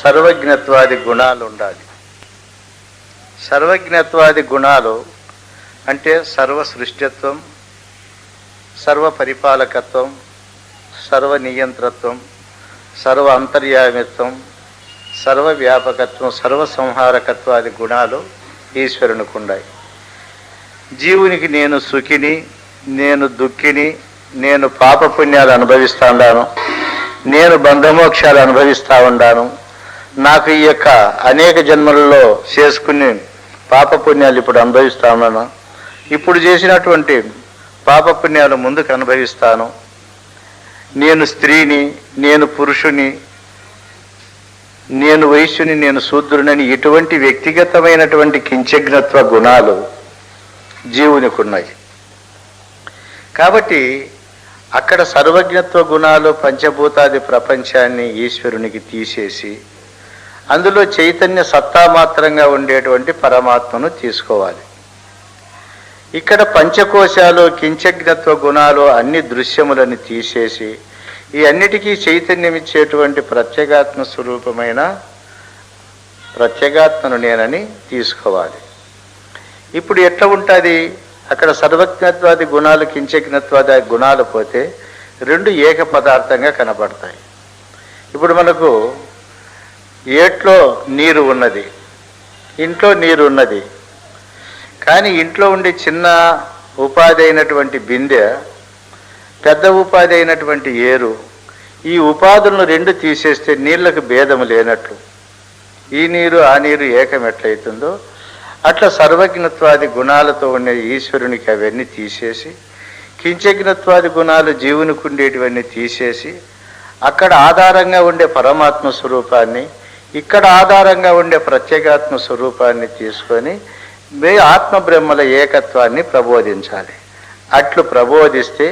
సర్వజ్ఞత్వాది గుణాలు ఉండాలి. సర్వజ్ఞత్వాది గుణాలు అంటే సర్వ సృష్టిత్వం, సర్వ పరిపాలకత్వం, సర్వ నియంత్రత్వం, సర్వ అంతర్యామిత్వం, సర్వ వ్యాపకత్వం, సర్వ సంహారకత్వాది గుణాలు ఈశ్వరునికి ఉన్నాయి. జీవునికి నేను సుఖిని, నేను దుఃఖిని, నేను పాపపుణ్యాలు అనుభవిస్తూ ఉన్నాను, నేను బంధమోక్షాలు అనుభవిస్తూ ఉన్నాను, నాకు ఈ యొక్క అనేక జన్మలలో చేసుకుని పాపపుణ్యాలు ఇప్పుడు అనుభవిస్తూ ఉన్నాను, ఇప్పుడు చేసినటువంటి పాపపుణ్యాలు ముందుకు అనుభవిస్తాను, నేను స్త్రీని, నేను పురుషుని, నేను వైశ్యుని, నేను శూద్రునని ఇటువంటి వ్యక్తిగతమైనటువంటి కించజ్ఞత్వ గుణాలు జీవునికి ఉన్నాయి. కాబట్టి అక్కడ సర్వజ్ఞత్వ గుణాలు పంచభూతాది ప్రపంచాన్ని ఈశ్వరునికి తీసేసి అందులో చైతన్య సత్తా మాత్రంగా ఉండేటువంటి పరమాత్మను తీసుకోవాలి. ఇక్కడ పంచకోశాలు కించజ్ఞత్వ గుణాలు అన్ని దృశ్యములను తీసేసి ఈ అన్నిటికీ చైతన్యం ఇచ్చేటువంటి ప్రత్యేగాత్మ స్వరూపమైన ప్రత్యేగాత్మను నేనని తీసుకోవాలి. ఇప్పుడు ఎట్లా ఉంటుంది? అక్కడ సర్వజ్ఞత్వాది గుణాలు కించజ్ఞత్వాది గుణాలు పోతే రెండు ఏక పదార్థంగా కనబడతాయి. ఇప్పుడు మనకు ఏట్లో నీరు ఉన్నది, ఇంట్లో నీరు ఉన్నది, కానీ ఇంట్లో ఉండే చిన్న ఉపాధి అయినటువంటి బిందె, పెద్ద ఉపాధి అయినటువంటి ఏరు, ఈ ఉపాధులను రెండు తీసేస్తే నీళ్లకు భేదము లేనట్లు ఈ నీరు ఆ నీరు ఏకం ఎట్లయితుందో అట్లా సర్వజ్ఞత్వాది గుణాలతో ఉండే ఈశ్వరునికి అవన్నీ తీసేసి కించజ్ఞత్వాది గుణాలు జీవునికి ఉండేటివన్నీ తీసేసి అక్కడ ఆధారంగా ఉండే పరమాత్మ స్వరూపాన్ని, ఇక్కడ ఆధారంగా ఉండే ప్రత్యేగాత్మ స్వరూపాన్ని తీసుకొని ఆత్మ బ్రహ్మల ఏకత్వాన్ని ప్రబోధించాలి. అట్లు ప్రబోధిస్తే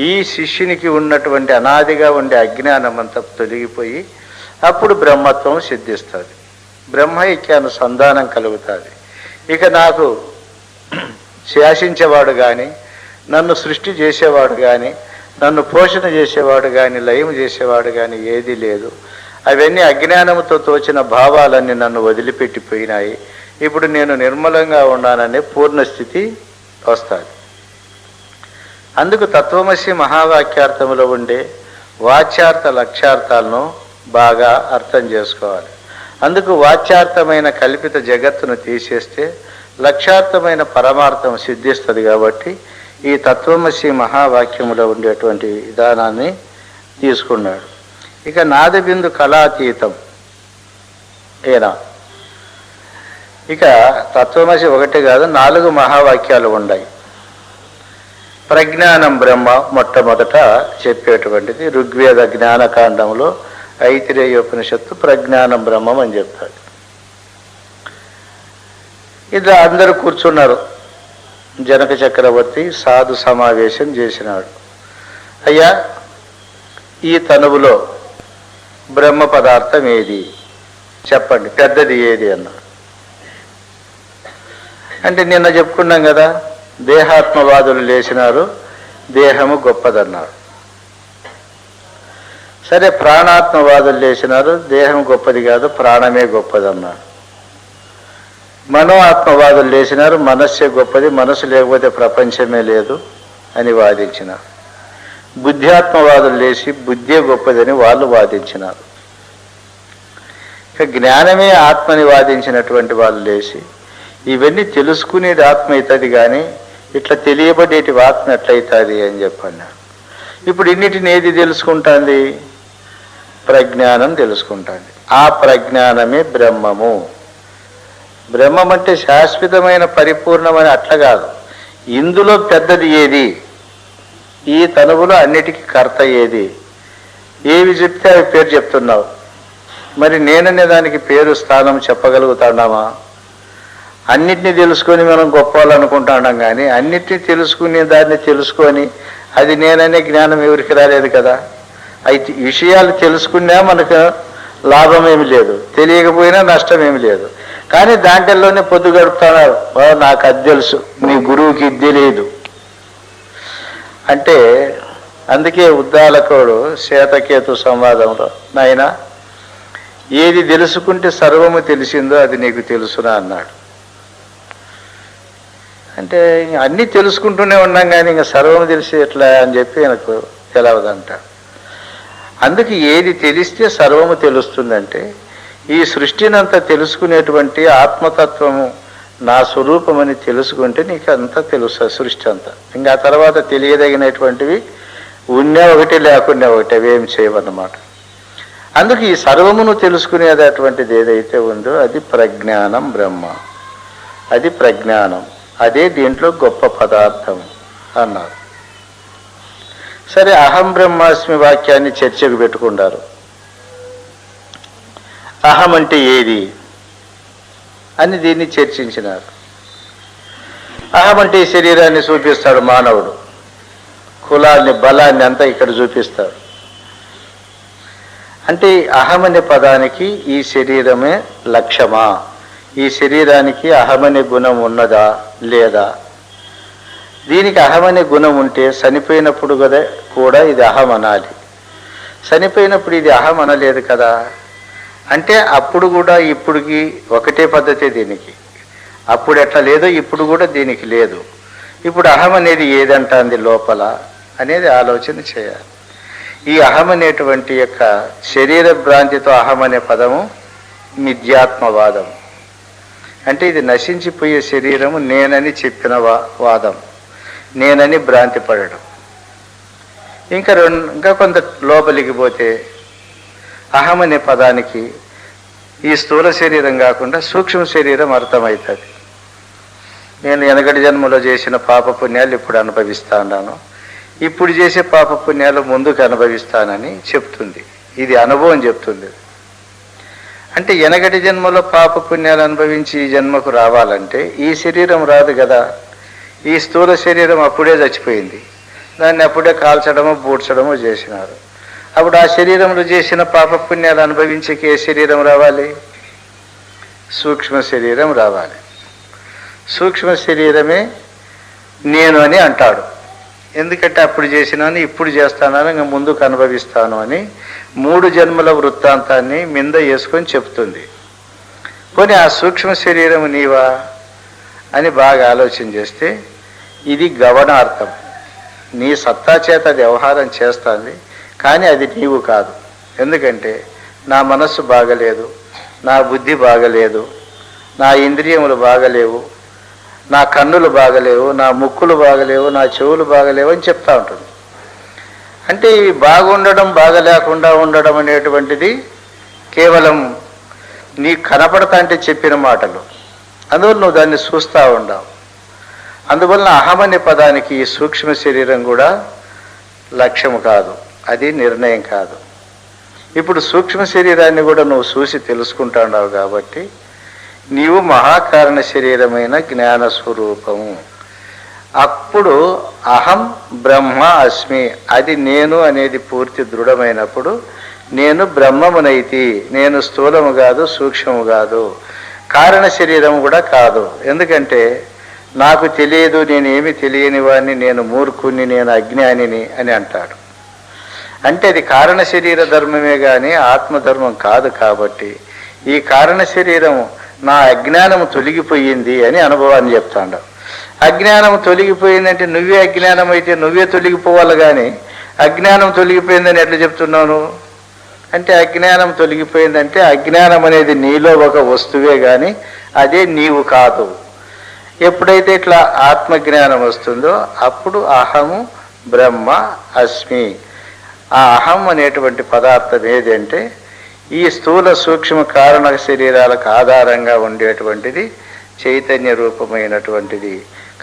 ఈ శిష్యునికి ఉన్నటువంటి అనాదిగా ఉండే అజ్ఞానం అంతా తొలగిపోయి అప్పుడు బ్రహ్మత్వం సిద్ధిస్తుంది, బ్రహ్మైక్యానుసంధానం కలుగుతుంది. ఇక నాకు శాసించేవాడు కానీ, నన్ను సృష్టి చేసేవాడు కానీ, నన్ను పోషణ చేసేవాడు కానీ, లయం చేసేవాడు కానీ ఏదీ లేదు. అవన్నీ అజ్ఞానంతో తోచిన భావాలన్నీ నన్ను వదిలిపెట్టిపోయినాయి. ఇప్పుడు నేను నిర్మలంగా ఉన్నాననే పూర్ణస్థితి వస్తుంది. అందుకు తత్వమసి మహావాక్యార్థములో ఉండే వాచ్యార్థ లక్ష్యార్థాలను బాగా అర్థం చేసుకోవాలి. అందుకు వాచ్యార్థమైన కల్పిత జగత్తును తీసేస్తే లక్ష్యార్థమైన పరమార్థం సిద్ధిస్తుంది. కాబట్టి ఈ తత్వమసి మహావాక్యములో ఉండేటువంటి విధానాన్ని తీసుకున్నాడు. ఇక నాదబిందు కళాతీతం ఏనా, ఇక తత్వమసి ఒకటి కాదు 4 మహావాక్యాలు ఉన్నాయి. ప్రజ్ఞానం బ్రహ్మ మొట్టమొదట చెప్పేటువంటిది ఋగ్వేద జ్ఞానకాండంలో ఐతిరేయోపనిషత్తు ప్రజ్ఞానం బ్రహ్మం అని చెప్తాడు. ఇది అందరూ కూర్చున్నారు. జనక చక్రవర్తి సాధు సమావేశం చేసినాడు. అయ్యా, ఈ తనువులో బ్రహ్మ పదార్థం ఏది చెప్పండి, పెద్దది ఏది అన్నాడు. అంటే నిన్న చెప్పుకున్నాం కదా, దేహాత్మవాదులు లేచినారు, దేహము గొప్పదన్నారు. సరే, ప్రాణాత్మవాదులు లేచినారు, దేహం గొప్పది కాదు ప్రాణమే గొప్పదన్నారు. మనో ఆత్మవాదులు లేచినారు, మనస్సే గొప్పది, మనసు లేకపోతే ప్రపంచమే లేదు అని వాదించినారు. బుద్ధ్యాత్మవాదులు లేచి బుద్ధే గొప్పదని వాళ్ళు వాదించినారు. ఇక జ్ఞానమే ఆత్మని వాదించినటువంటి వాళ్ళు లేచి ఇవన్నీ తెలుసుకునేది ఆత్మ అవుతుంది కానీ ఇట్లా తెలియబడేటి ఆత్మ ఎట్లయితుంది అని చెప్పన్నారు. ఇప్పుడు ఇన్నిటిని ఏది తెలుసుకుంటుంది? ప్రజ్ఞానం తెలుసుకుంటుంది. ఆ ప్రజ్ఞానమే బ్రహ్మము. బ్రహ్మం అంటే శాశ్వతమైన పరిపూర్ణమని అట్లా కాదు. ఇందులో పెద్దది ఏది? ఈ తనువులో అన్నిటికీ కర్త ఏది? ఏవి చెప్తే అవి పేరు చెప్తున్నావు. మరి నేననే దానికి పేరు స్థానం చెప్పగలుగుతున్నామా? అన్నిటినీ తెలుసుకొని మనం గొప్పవాళ్ళనుకుంటున్నాం కానీ అన్నిటినీ తెలుసుకునే దాన్ని తెలుసుకొని అది నేననే జ్ఞానం ఎవరికి రాలేదు కదా. అయితే విషయాలు తెలుసుకున్నా మనకు లాభం ఏమి లేదు, తెలియకపోయినా నష్టం ఏమి లేదు. కానీ దాంట్లోనే పొద్దు గడుపుతున్నారు. నాకు అది తెలుసు, నీ గురువుకి ఇది తెలియదు అంటే. అందుకే ఉద్దాలకుడు శ్వేతకేతు సంవాదంలో, నాయనా ఏది తెలుసుకుంటే సర్వము తెలిసిందో అది నీకు తెలుసునా అన్నాడు. అంటే అన్నీ తెలుసుకుంటూనే ఉన్నాం కానీ ఇంకా సర్వము తెలిసి ఎట్లా అని చెప్పి నాకు తెలవదంట. అందుకు ఏది తెలిస్తే సర్వము తెలుస్తుందంటే ఈ సృష్టినంతా తెలుసుకునేటువంటి ఆత్మతత్వము నా స్వరూపమని తెలుసుకుంటే నీకు అంతా తెలుస్తుంది, సృష్టి అంతా. ఇంకా తర్వాత తెలియదగినటువంటివి ఉన్నా ఒకటి లేకుండా ఒకటి, అవేం చేయవన్నమాట. అందుకు ఈ సర్వమును తెలుసుకునేది అటువంటిది ఏదైతే ఉందో అది ప్రజ్ఞానం బ్రహ్మ, అది ప్రజ్ఞానం, అదే దీంట్లో గొప్ప పదార్థం అన్నారు. సరే, అహం బ్రహ్మాస్మి వాక్యాన్ని చర్చకు పెట్టుకుంటారు. అహం అంటే ఏది అని దీన్ని చర్చించినారు. అహం అంటే ఈ శరీరాన్ని చూపిస్తాడు మానవుడు, కులాన్ని బలాన్ని అంతా ఇక్కడ చూపిస్తాడు. అంటే అహం అనే పదానికి ఈ శరీరమే లక్ష్యమా, ఈ శరీరానికి అహమనే గుణం ఉన్నదా లేదా? దీనికి అహమనే గుణం ఉంటే చనిపోయినప్పుడు కదా కూడా ఇది అహం అనాలి. చనిపోయినప్పుడు ఇది అహం అనలేదు కదా, అంటే అప్పుడు కూడా ఇప్పుడుకి ఒకటే పద్ధతే దీనికి. అప్పుడు ఎట్లా లేదో ఇప్పుడు కూడా దీనికి లేదు. ఇప్పుడు అహం అనేది ఏదంటాంది లోపల అనేది ఆలోచన చేయాలి. ఈ అహం అనేటువంటి యొక్క శరీర భ్రాంతితో అహం అనే పదము మిథ్యాత్మవాదం. అంటే ఇది నశించిపోయే శరీరము నేనని చెప్పిన వాదం, నేనని భ్రాంతి పడడం. ఇంకా కొంత లోపలికి పోతే అహం అనే పదానికి ఈ స్థూల శరీరం కాకుండా సూక్ష్మ శరీరం అర్థమవుతుంది. నేను వెనకటి జన్మలో చేసిన పాపపుణ్యాలు ఇప్పుడు అనుభవిస్తా ఉన్నాను, ఇప్పుడు చేసే పాపపుణ్యాలు ముందుకు అనుభవిస్తానని చెప్తుంది. ఇది అనుభవం చెప్తుంది. అంటే వెనకటి జన్మలో పాపపుణ్యాలు అనుభవించి ఈ జన్మకు రావాలంటే ఈ శరీరం రాదు కదా. ఈ స్థూల శరీరం అప్పుడే చచ్చిపోయింది, దాన్ని అప్పుడే కాల్చడమో బూడ్చడమో చేసినారు. అప్పుడు ఆ శరీరంలో చేసిన పాపపుణ్యాలు అనుభవించేకి ఏ శరీరం రావాలి? సూక్ష్మ శరీరం రావాలి. సూక్ష్మ శరీరమే నేను అని అంటాడు. ఎందుకంటే అప్పుడు చేసినాను, ఇప్పుడు చేస్తానని, ఇంకా ముందుకు అనుభవిస్తాను అని 3 జన్మల వృత్తాంతాన్ని మింద వేసుకొని చెప్తుంది. పోనీ ఆ సూక్ష్మ శరీరం నీవా అని బాగా ఆలోచన చేస్తే ఇది గవనార్థం. నీ సత్తా చేత అది వ్యవహారం చేస్తుంది, కానీ అది నీవు కాదు. ఎందుకంటే నా మనస్సు బాగలేదు, నా బుద్ధి బాగలేదు, నా ఇంద్రియములు బాగలేవు, నా కన్నులు బాగలేవు, నా ముక్కులు బాగలేవు, నా చెవులు బాగలేవు అని చెప్తా ఉంటుంది. అంటే ఈ బాగుండడం బాగలేకుండా ఉండడం అనేటువంటిది కేవలం నీకు కనపడతా అంటే చెప్పిన మాటలు. అందువల్ల నువ్వు దాన్ని చూస్తూ ఉండవు. అందువలన అహం అనే పదానికి ఈ సూక్ష్మ శరీరం కూడా లక్ష్యము కాదు, అది నిర్ణయం కాదు. ఇప్పుడు సూక్ష్మ శరీరాన్ని కూడా నువ్వు చూసి తెలుసుకుంటున్నావు కాబట్టి నీవు మహాకారణ శరీరమైన జ్ఞాన స్వరూపము. అప్పుడు అహం బ్రహ్మ అస్మి, అది నేను అనేది పూర్తి దృఢమైనప్పుడు నేను బ్రహ్మమునైతి, నేను స్థూలము కాదు, సూక్ష్మము కాదు, కారణ శరీరం కూడా కాదు. ఎందుకంటే నాకు తెలియదు, నేనేమి తెలియని వాడిని, నేను మూర్ఖుని, నేను అజ్ఞానిని అని అంటాడు. అంటే అది కారణ శరీర ధర్మమే కానీ ఆత్మధర్మం కాదు. కాబట్టి ఈ కారణ శరీరం నా అజ్ఞానము తొలగిపోయింది అని అనుభవాన్ని చెప్తాడు. అజ్ఞానం తొలగిపోయిందంటే నువ్వే అజ్ఞానం అయితే నువ్వే తొలగిపోవాలి, కానీ అజ్ఞానం తొలగిపోయిందని ఎట్లా చెప్తున్నాను? అంటే అజ్ఞానం తొలగిపోయిందంటే అజ్ఞానం అనేది నీలో ఒక వస్తువే కానీ అదే నీవు కాదు. ఎప్పుడైతే ఇట్లా ఆత్మజ్ఞానం వస్తుందో అప్పుడు అహము బ్రహ్మ అస్మి. ఆ అహం అనేటువంటి పదార్థం ఏదంటే ఈ స్థూల సూక్ష్మ కారణ శరీరాలకు ఆధారంగా ఉండేటువంటిది చైతన్య రూపమైనటువంటిది.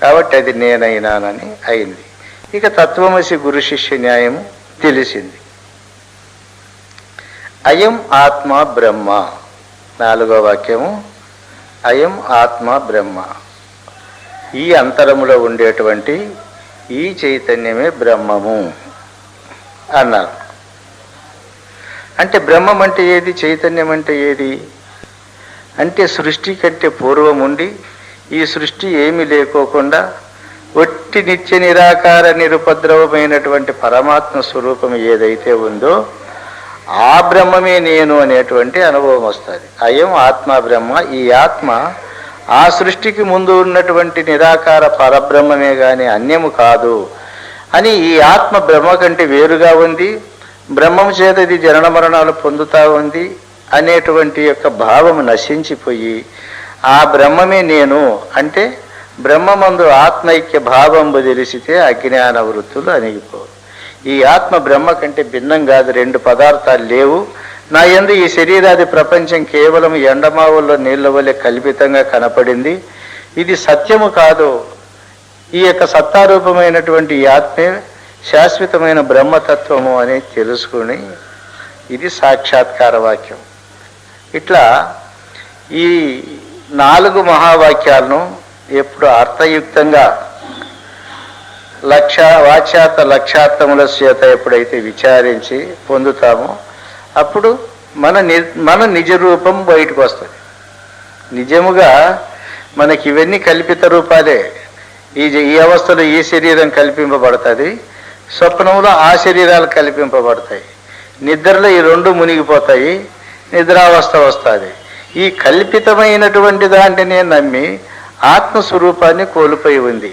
కాబట్టి అది నేనైనానని అయింది. ఇక తత్వమసి గురు శిష్య న్యాయము తెలిసింది. అయం ఆత్మ బ్రహ్మ, 4వ వాక్యము. అయం ఆత్మ బ్రహ్మ, ఈ అంతరములో ఉండేటువంటి ఈ చైతన్యమే బ్రహ్మము అన్నారు. అంటే బ్రహ్మం అంటే ఏది, చైతన్యం అంటే ఏది అంటే సృష్టి కంటే పూర్వం ఉండి ఈ సృష్టి ఏమీ లేకోకుండా ఒట్టి నిత్య నిరాకార నిరుపద్రవమైనటువంటి పరమాత్మ స్వరూపం ఏదైతే ఉందో ఆ బ్రహ్మమే నేను అనేటువంటి అనుభవం వస్తుంది. అయం ఆత్మ బ్రహ్మ, ఈ ఆత్మ ఆ సృష్టికి ముందు ఉన్నటువంటి నిరాకార పరబ్రహ్మమే కానీ అన్యము కాదు అని, ఈ ఆత్మ బ్రహ్మ కంటే వేరుగా ఉంది, బ్రహ్మము చేత ఇది జనన మరణాలు పొందుతా ఉంది అనేటువంటి యొక్క భావము నశించిపోయి ఆ బ్రహ్మమే నేను అంటే బ్రహ్మమందు ఆత్మైక్య భావంబు తెలిసితే అజ్ఞాన వృత్తులు అణిగిపోవు. ఈ ఆత్మ బ్రహ్మ కంటే భిన్నం కాదు, రెండు పదార్థాలు లేవు. నా యందు ఈ శరీరాది ప్రపంచం కేవలం ఎండమావుల్లో నీళ్ల వలె కల్పితంగా కనపడింది. ఇది సత్యము కాదు. ఈ యొక్క సత్తారూపమైనటువంటి ఈ ఆత్మే శాశ్వతమైన బ్రహ్మతత్వము అని తెలుసుకుని, ఇది సాక్షాత్కార వాక్యం. ఇట్లా ఈ 4 మహావాక్యాలను ఎప్పుడు అర్థయుక్తంగా వాచ్యార్థ లక్ష్యార్థముల చేత ఎప్పుడైతే విచారించి పొందుతామో అప్పుడు మన నిజ రూపం బయటకు వస్తుంది. నిజముగా మనకి ఇవన్నీ కల్పిత రూపాలే. ఈ అవస్థలో ఈ శరీరం కల్పింపబడుతుంది, స్వప్నంలో ఆ శరీరాలు కల్పింపబడతాయి, నిద్రలో ఈ 2 మునిగిపోతాయి, నిద్రావస్థ వస్తుంది. ఈ కల్పితమైనటువంటి దాంట్ని నమ్మి ఆత్మస్వరూపాన్ని కోల్పోయి ఉంది.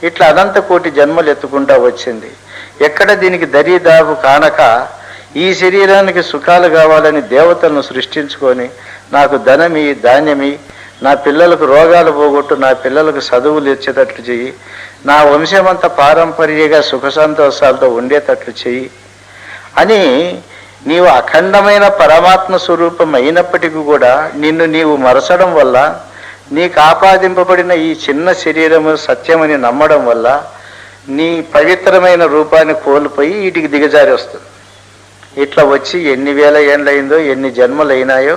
ఇట్లా అనంత కోటి జన్మలు ఎత్తుకుంటా వచ్చింది. ఎక్కడ దీనికి దరిదాపు కానక ఈ శరీరానికి సుఖాలు కావాలని దేవతలను సృష్టించుకొని, నాకు ధనమి ధాన్యమి, నా పిల్లలకు రోగాలు పోగొట్టు, నా పిల్లలకు చదువులు ఇచ్చేటట్లు చెయ్యి, నా వంశమంతా పారంపర్యంగా సుఖ సంతోషాలతో ఉండేటట్లు చెయ్యి అని నీవు అఖండమైన పరమాత్మ స్వరూపం అయినప్పటికీ కూడా నిన్ను నీవు మరచడం వల్ల, నీకు ఆపాదింపబడిన ఈ చిన్న శరీరము సత్యమని నమ్మడం వల్ల నీ పవిత్రమైన రూపాన్ని కోల్పోయి వీటికి దిగజారి వస్తుంది. ఇట్లా వచ్చి ఎన్ని వేల ఏండ్లయిందో, ఎన్ని జన్మలైనాయో,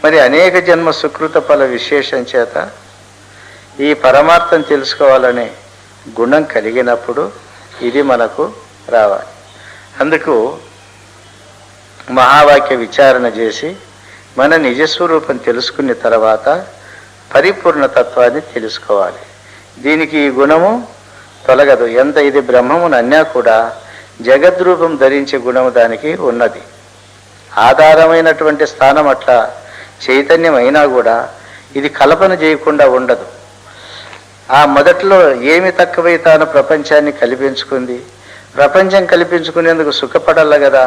మరి అనేక జన్మ సుకృత ఫల విశేషం చేత ఈ పరమార్థం తెలుసుకోవాలనే గుణం కలిగినప్పుడు ఇది మనకు రావాలి. అందుకు మహావాక్య విచారణ చేసి మన నిజస్వరూపం తెలుసుకున్న తర్వాత పరిపూర్ణతత్వాన్ని తెలుసుకోవాలి. దీనికి ఈ గుణము తొలగదు. ఎంత ఇది బ్రహ్మమును అన్నా కూడా జగద్రూపం ధరించే గుణము దానికి ఉన్నది. ఆధారమైనటువంటి స్థానం అట్లా చైతన్యం అయినా కూడా ఇది కల్పన చేయకుండా ఉండదు. ఆ మొదట్లో ఏమి తక్కువై తాను ప్రపంచాన్ని కల్పించుకుంది. ప్రపంచం కల్పించుకునేందుకు సుఖపడాల కదా,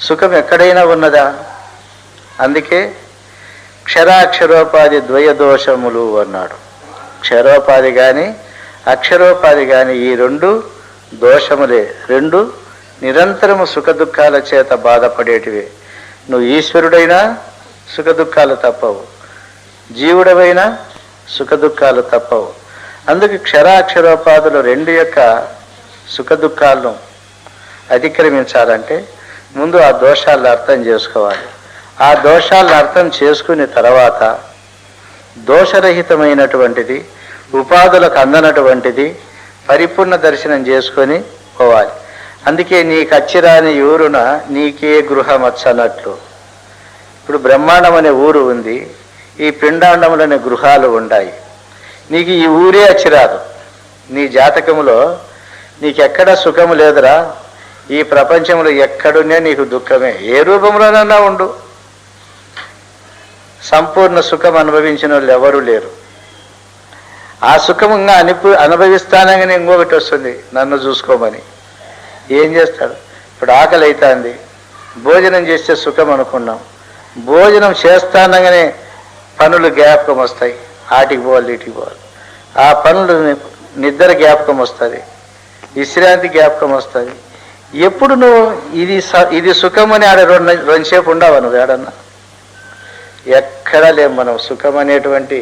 సుఖం ఎక్కడైనా ఉన్నదా? అందుకే క్షరాక్షరోపాధి ద్వయదోషములు అన్నాడు. క్షరోపాధి కానీ అక్షరోపాధి కానీ ఈ 2 దోషములే. 2 నిరంతరము సుఖ దుఃఖాల చేత బాధపడేటివే. నువ్వు ఈశ్వరుడైనా సుఖ దుఃఖాలు తప్పవు, జీవుడవైనా సుఖ దుఃఖాలు తప్పవు. అందుకు క్షరాక్షరోపాధులు 2 యొక్క సుఖ దుఃఖాలను అతిక్రమించాలంటే ముందు ఆ దోషాలను అర్థం చేసుకోవాలి. ఆ దోషాలను అర్థం చేసుకున్న తర్వాత దోషరహితమైనటువంటిది, ఉపాధులకు అందనటువంటిది పరిపూర్ణ దర్శనం చేసుకొని పోవాలి. అందుకే నీకు అచ్చిరాని ఊరున నీకే గృహమచ్చనట్లు. ఇప్పుడు బ్రహ్మాండం అనే ఊరు ఉంది, ఈ పిండాండములనే గృహాలు ఉన్నాయి. నీకు ఈ ఊరే అచ్చిరాదు. నీ జాతకములో నీకెక్కడ సుఖము లేదురా, ఈ ప్రపంచంలో ఎక్కడున్నా నీకు దుఃఖమే. ఏ రూపంలోనన్నా ఉండు, సంపూర్ణ సుఖం అనుభవించిన వాళ్ళు ఎవరూ లేరు. ఆ సుఖంగా అనుభవిస్తానగానే ఇంకొకటి వస్తుంది, నన్ను చూసుకోమని. ఏం చేస్తాడు? ఇప్పుడు ఆకలి అవుతుంది, భోజనం చేస్తే సుఖం అనుకున్నాం, భోజనం చేస్తానగానే పనులు జ్ఞాపకం వస్తాయి, ఆటికి పోవాలి ఇటుకి పోవాలి. ఆ పనులు నిద్ర జ్ఞాపకం వస్తుంది, విశ్రాంతి జ్ఞాపకం వస్తుంది. ఎప్పుడు నువ్వు ఇది సుఖం అని ఆడ 2 సేపు ఉండవా? నువ్వు ఏడన్నా ఎక్కడా లేవు. మనం సుఖం అనేటువంటి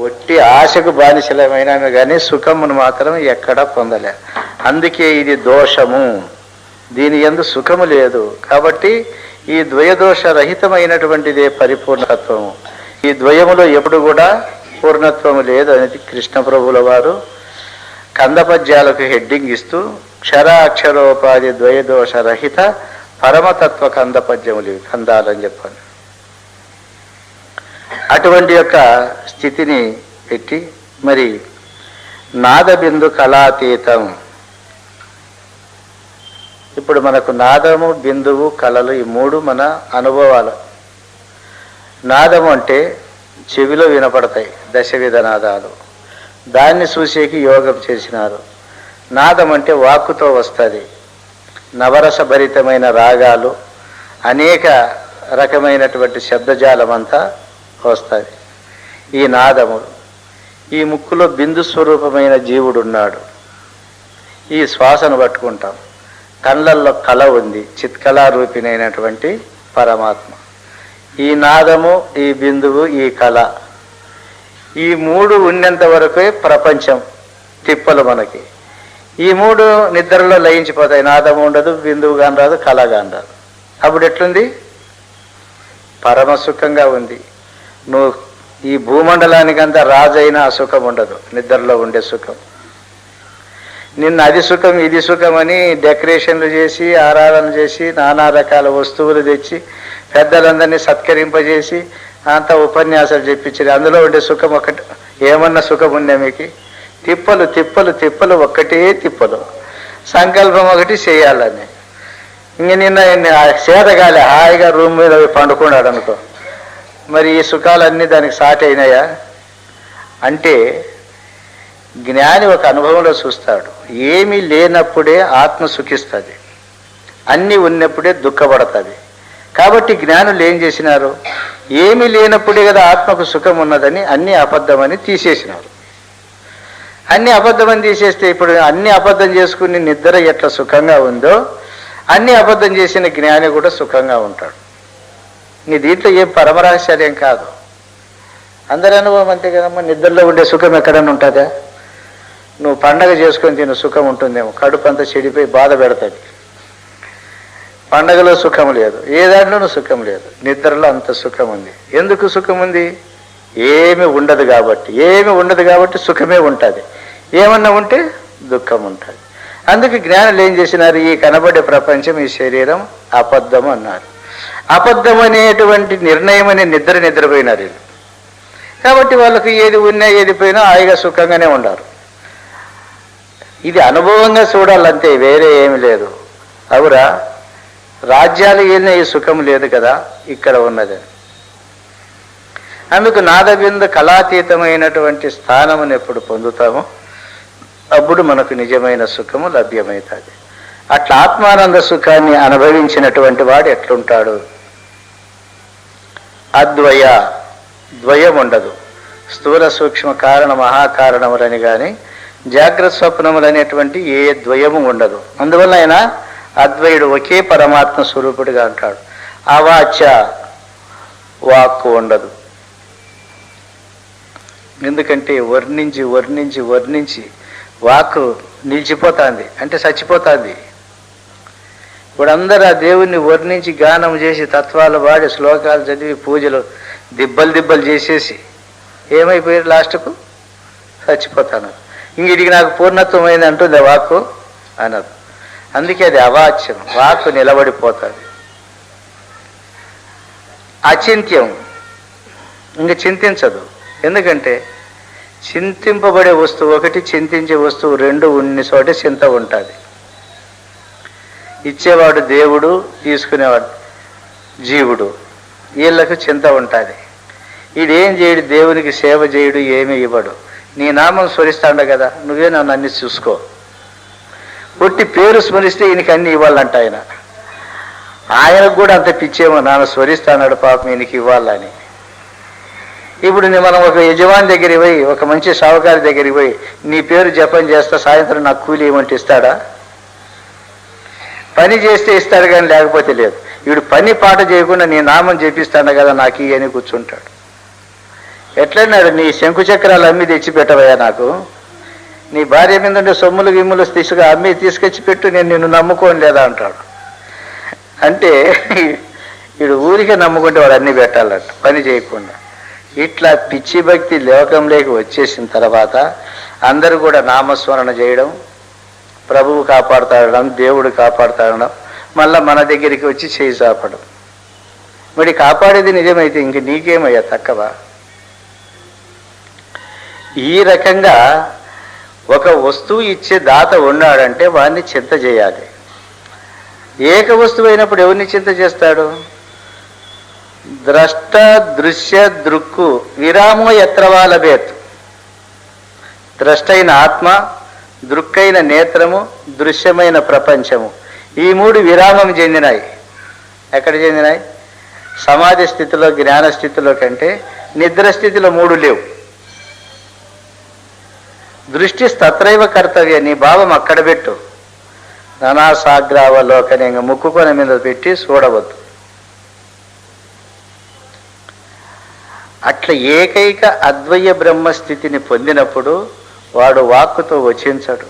ఒట్టి ఆశకు బానిసలమైనా కానీ సుఖమును మాత్రం ఎక్కడా పొందలే. అందుకే ఇది దోషము, దీని యందు సుఖము లేదు. కాబట్టి ఈ ద్వయదోష రహితమైనటువంటిదే పరిపూర్ణత్వము. ఈ ద్వయములో ఎప్పుడు కూడా పూర్ణత్వము లేదు అనేది కృష్ణ ప్రభుల వారు కందపద్యాలకు హెడ్డింగ్ ఇస్తూ క్షరాక్షరోపాధి ద్వయదోష రహిత పరమతత్వ కందపద్యములు కందాలని చెప్పాను. అటువంటి యొక్క స్థితిని పెట్టి మరి నాదబిందు కళాతీతం. ఇప్పుడు మనకు నాదము, బిందువు, కళలు ఈ 3 మన అనుభవాలు. నాదము అంటే చెవిలో వినపడతాయి దశవిధ నాదాలు, దాన్ని చూసేకి యోగం చేసినారు. నాదం అంటే వాక్కుతో వస్తుంది, నవరసభరితమైన రాగాలు, అనేక రకమైనటువంటి శబ్దజాలం అంతా వస్తుంది. ఈ నాదములు. ఈ ముక్కులో బిందు స్వరూపమైన జీవుడున్నాడు. ఈ శ్వాసను పట్టుకుంటాం. కళ్ళల్లో కళ ఉంది, చిత్కళారూపిణైనటువంటి పరమాత్మ. ఈ నాదము, ఈ బిందువు, ఈ కళ, ఈ మూడు ఉన్నంత వరకే ప్రపంచం తిప్పలు మనకి. ఈ మూడు నిద్రలో లయించిపోతాయి. నాదము ఉండదు, బిందువు కాని రాదు, కళ కాని రాదు. అప్పుడు ఎట్లుంది? పరమ సుఖంగా ఉంది. నువ్వు ఈ భూమండలానికంతా రాజైనా ఆ సుఖం ఉండదు, నిద్రలో ఉండే సుఖం. నిన్న అది సుఖం ఇది సుఖం అని డెకరేషన్లు చేసి, ఆరాధన చేసి, నానా రకాల వస్తువులు తెచ్చి, పెద్దలందరినీ సత్కరింపజేసి, అంతా ఉపన్యాసాలు చెప్పించి, అందులో ఉండే సుఖం ఒకటి. ఏమన్నా సుఖం ఉందే మీకు? తిప్పలు తిప్పలు తిప్పలు, ఒక్కటే తిప్పలు. సంకల్పం ఒకటి చేయాలని. ఇంక నిన్న చేతగాలి హాయిగా రూమ్ మీద పండుకున్నాడు అనుకో, మరి ఈ సుఖాలన్నీ దానికి సాటి అయినాయా? అంటే జ్ఞాని ఒక అనుభవంలో చూస్తాడు. ఏమీ లేనప్పుడే ఆత్మ సుఖిస్తుంది, అన్నీ ఉన్నప్పుడే దుఃఖపడుతుంది. కాబట్టి జ్ఞానులు ఏం చేసినారు? ఏమీ లేనప్పుడే కదా ఆత్మకు సుఖం ఉన్నదని అన్నీ అబద్ధమని తీసేసినారు. అన్ని అబద్ధమని తీసేస్తే ఇప్పుడు అన్ని అబద్ధం చేసుకుని నిద్ర ఎట్లా సుఖంగా ఉందో, అన్ని అబద్ధం చేసిన జ్ఞాని కూడా సుఖంగా ఉంటాడు. నీ దీంట్లో ఏం పరమరహస్యాలేం కాదు, అందరి అనుభవం అంతే కదమ్మా. నిద్రలో ఉండే సుఖం ఎక్కడన్నా ఉంటుందా? నువ్వు పండగ చేసుకొని తిన్న సుఖం ఉంటుందేమో, కడుపు అంతా చెడిపోయి బాధ పెడతాది. పండగలో సుఖం లేదు, ఏ దాంట్లోనూ సుఖం లేదు. నిద్రలో అంత సుఖం ఉంది. ఎందుకు సుఖం ఉంది? ఏమి ఉండదు కాబట్టి. ఏమి ఉండదు కాబట్టి సుఖమే ఉంటుంది. ఏమన్నా ఉంటే దుఃఖం ఉంటుంది. అందుకే జ్ఞానులు ఏం చేసినారు? ఈ కనబడే ప్రపంచం, ఈ శరీరం అబద్ధం అన్నారు. అబద్ధం అనేటువంటి నిర్ణయం అనే నిద్రపోయినారు వీళ్ళు. కాబట్టి వాళ్ళకు ఏది ఉన్నా ఏది పోయినా హాయిగా సుఖంగానే ఉండారు. ఇది అనుభవంగా చూడాలంతే, వేరే ఏమి లేదు. అవురా, రాజ్యాలు వెళ్ళిన ఈ సుఖం లేదు కదా ఇక్కడ ఉన్నది. అందుకు నాదబిందు కళాతీతమైనటువంటి స్థానమును ఎప్పుడు పొందుతామో అప్పుడు మనకు నిజమైన సుఖము లభ్యమవుతుంది. అట్లా ఆత్మానంద సుఖాన్ని అనుభవించినటువంటి వాడు ఎట్లుంటాడు? అద్వయ, ద్వయం ఉండదు. స్థూల సూక్ష్మ కారణ మహాకారణములని కానీ జాగ్రత్త స్వప్నములు అనేటువంటి ఏ ద్వయము ఉండదు. అందువల్ల ఆయన అద్వయుడు, ఒకే పరమాత్మ స్వరూపుడిగా అంటాడు. అవాచ్య, వాక్కు ఉండదు. ఎందుకంటే వర్ణించి వర్ణించి వర్ణించి వాక్కు నిలిచిపోతుంది, అంటే చచ్చిపోతుంది. ఇప్పుడు అందరూ ఆ దేవుణ్ణి వర్ణించి గానం చేసి తత్వాలు వాడి శ్లోకాలు చదివి పూజలు దిబ్బలు చేసేసి ఏమైపోయారు? లాస్ట్కు చచ్చిపోతాను. ఇంక నాకు పూర్ణత్వం అయింది అంటుంది వాక్కు అనదు. అందుకే అది అవాచ్యం, వాక్కు నిలబడిపోతుంది. అచింత్యం, ఇంక చింతించదు. ఎందుకంటే చింతింపబడే వస్తువు ఒకటి, చింతించే వస్తువు రెండు ఉన్న చోటే చింత ఉంటుంది. ఇచ్చేవాడు దేవుడు, తీసుకునేవాడు జీవుడు. వీళ్ళకు చింత ఉంటుంది. ఈడేం చేయడు, దేవునికి సేవ చేయడు, ఏమీ ఇవ్వడు. నీ నామం స్మరిస్తాడు కదా, నువ్వే నన్ను అన్ని చూసుకో. పుట్టి పేరు స్మరిస్తే ఈయనకి అన్ని ఇవ్వాలంట. ఆయనకు కూడా అంత పిచ్చేమో, నాన్న స్మరిస్తాడు పాపం ఈయనకి ఇవ్వాలని. ఇప్పుడు మనం ఒక యజమాని దగ్గరికి పోయి, ఒక మంచి సావుకారి దగ్గరికి పోయి నీ పేరు జపం చేస్తా, సాయంత్రం నాకు కూలి ఇవ్వమంటే ఇస్తాడా? పని చేస్తే ఇస్తాడు కానీ లేకపోతే లేదు. వీడు పని పాట చేయకుండా నీ నామం చేపిస్తాడు కదా నాకు ఈ అని కూర్చుంటాడు. ఎట్లన్నాడు? నీ శంకు చక్రాలు అమ్మి తెచ్చి పెట్టవయ్యా నాకు, నీ భార్య మీద ఉండే సొమ్ములు గిమ్ములు అమ్మి తీసుకొచ్చి పెట్టు, నేను నిన్ను నమ్ముకోని లేదా అంటాడు. అంటే వీడు ఊరికే నమ్ముకుంటే వాడు అన్నీ పెట్టాలంట, పని చేయకుండా. ఇట్లా పిచ్చి భక్తి లోకంలోకి వచ్చేసిన తర్వాత అందరూ కూడా నామస్మరణ చేయడం, ప్రభువు కాపాడుతాడడం, దేవుడు కాపాడుతాడడం, మళ్ళీ మన దగ్గరికి వచ్చి చేయి చాపడం. మరి కాపాడేది నిజమైతే ఇంక నీకేమయ్యా తక్కువ? ఈ రకంగా ఒక వస్తువు ఇచ్చే దాత ఉన్నాడంటే వాడిని చింత చేయాలి. ఏక వస్తువు అయినప్పుడు ఎవరిని చింత చేస్తాడు? ద్రష్ట దృశ్య దృక్కు విరామో ఎత్రవాలభేత్. ద్రష్టైన ఆత్మ, దృక్కైన నేత్రము, దృశ్యమైన ప్రపంచము, ఈ మూడు విరామం చెందినాయి. ఎక్కడ చెందినాయి? సమాధి స్థితిలో, జ్ఞాన స్థితిలో కంటే నిద్ర స్థితిలో 3 లేవు. దృష్టి తత్రైవ కర్తవ్య, నీ భావం అక్కడ పెట్టు. నానాసాగ్రావలోకని ముక్కుకొన మీద పెట్టి చూడవద్దు. అట్లా ఏకైక అద్వయ బ్రహ్మస్థితిని పొందినప్పుడు వాడు వాక్కుతో వచించడు,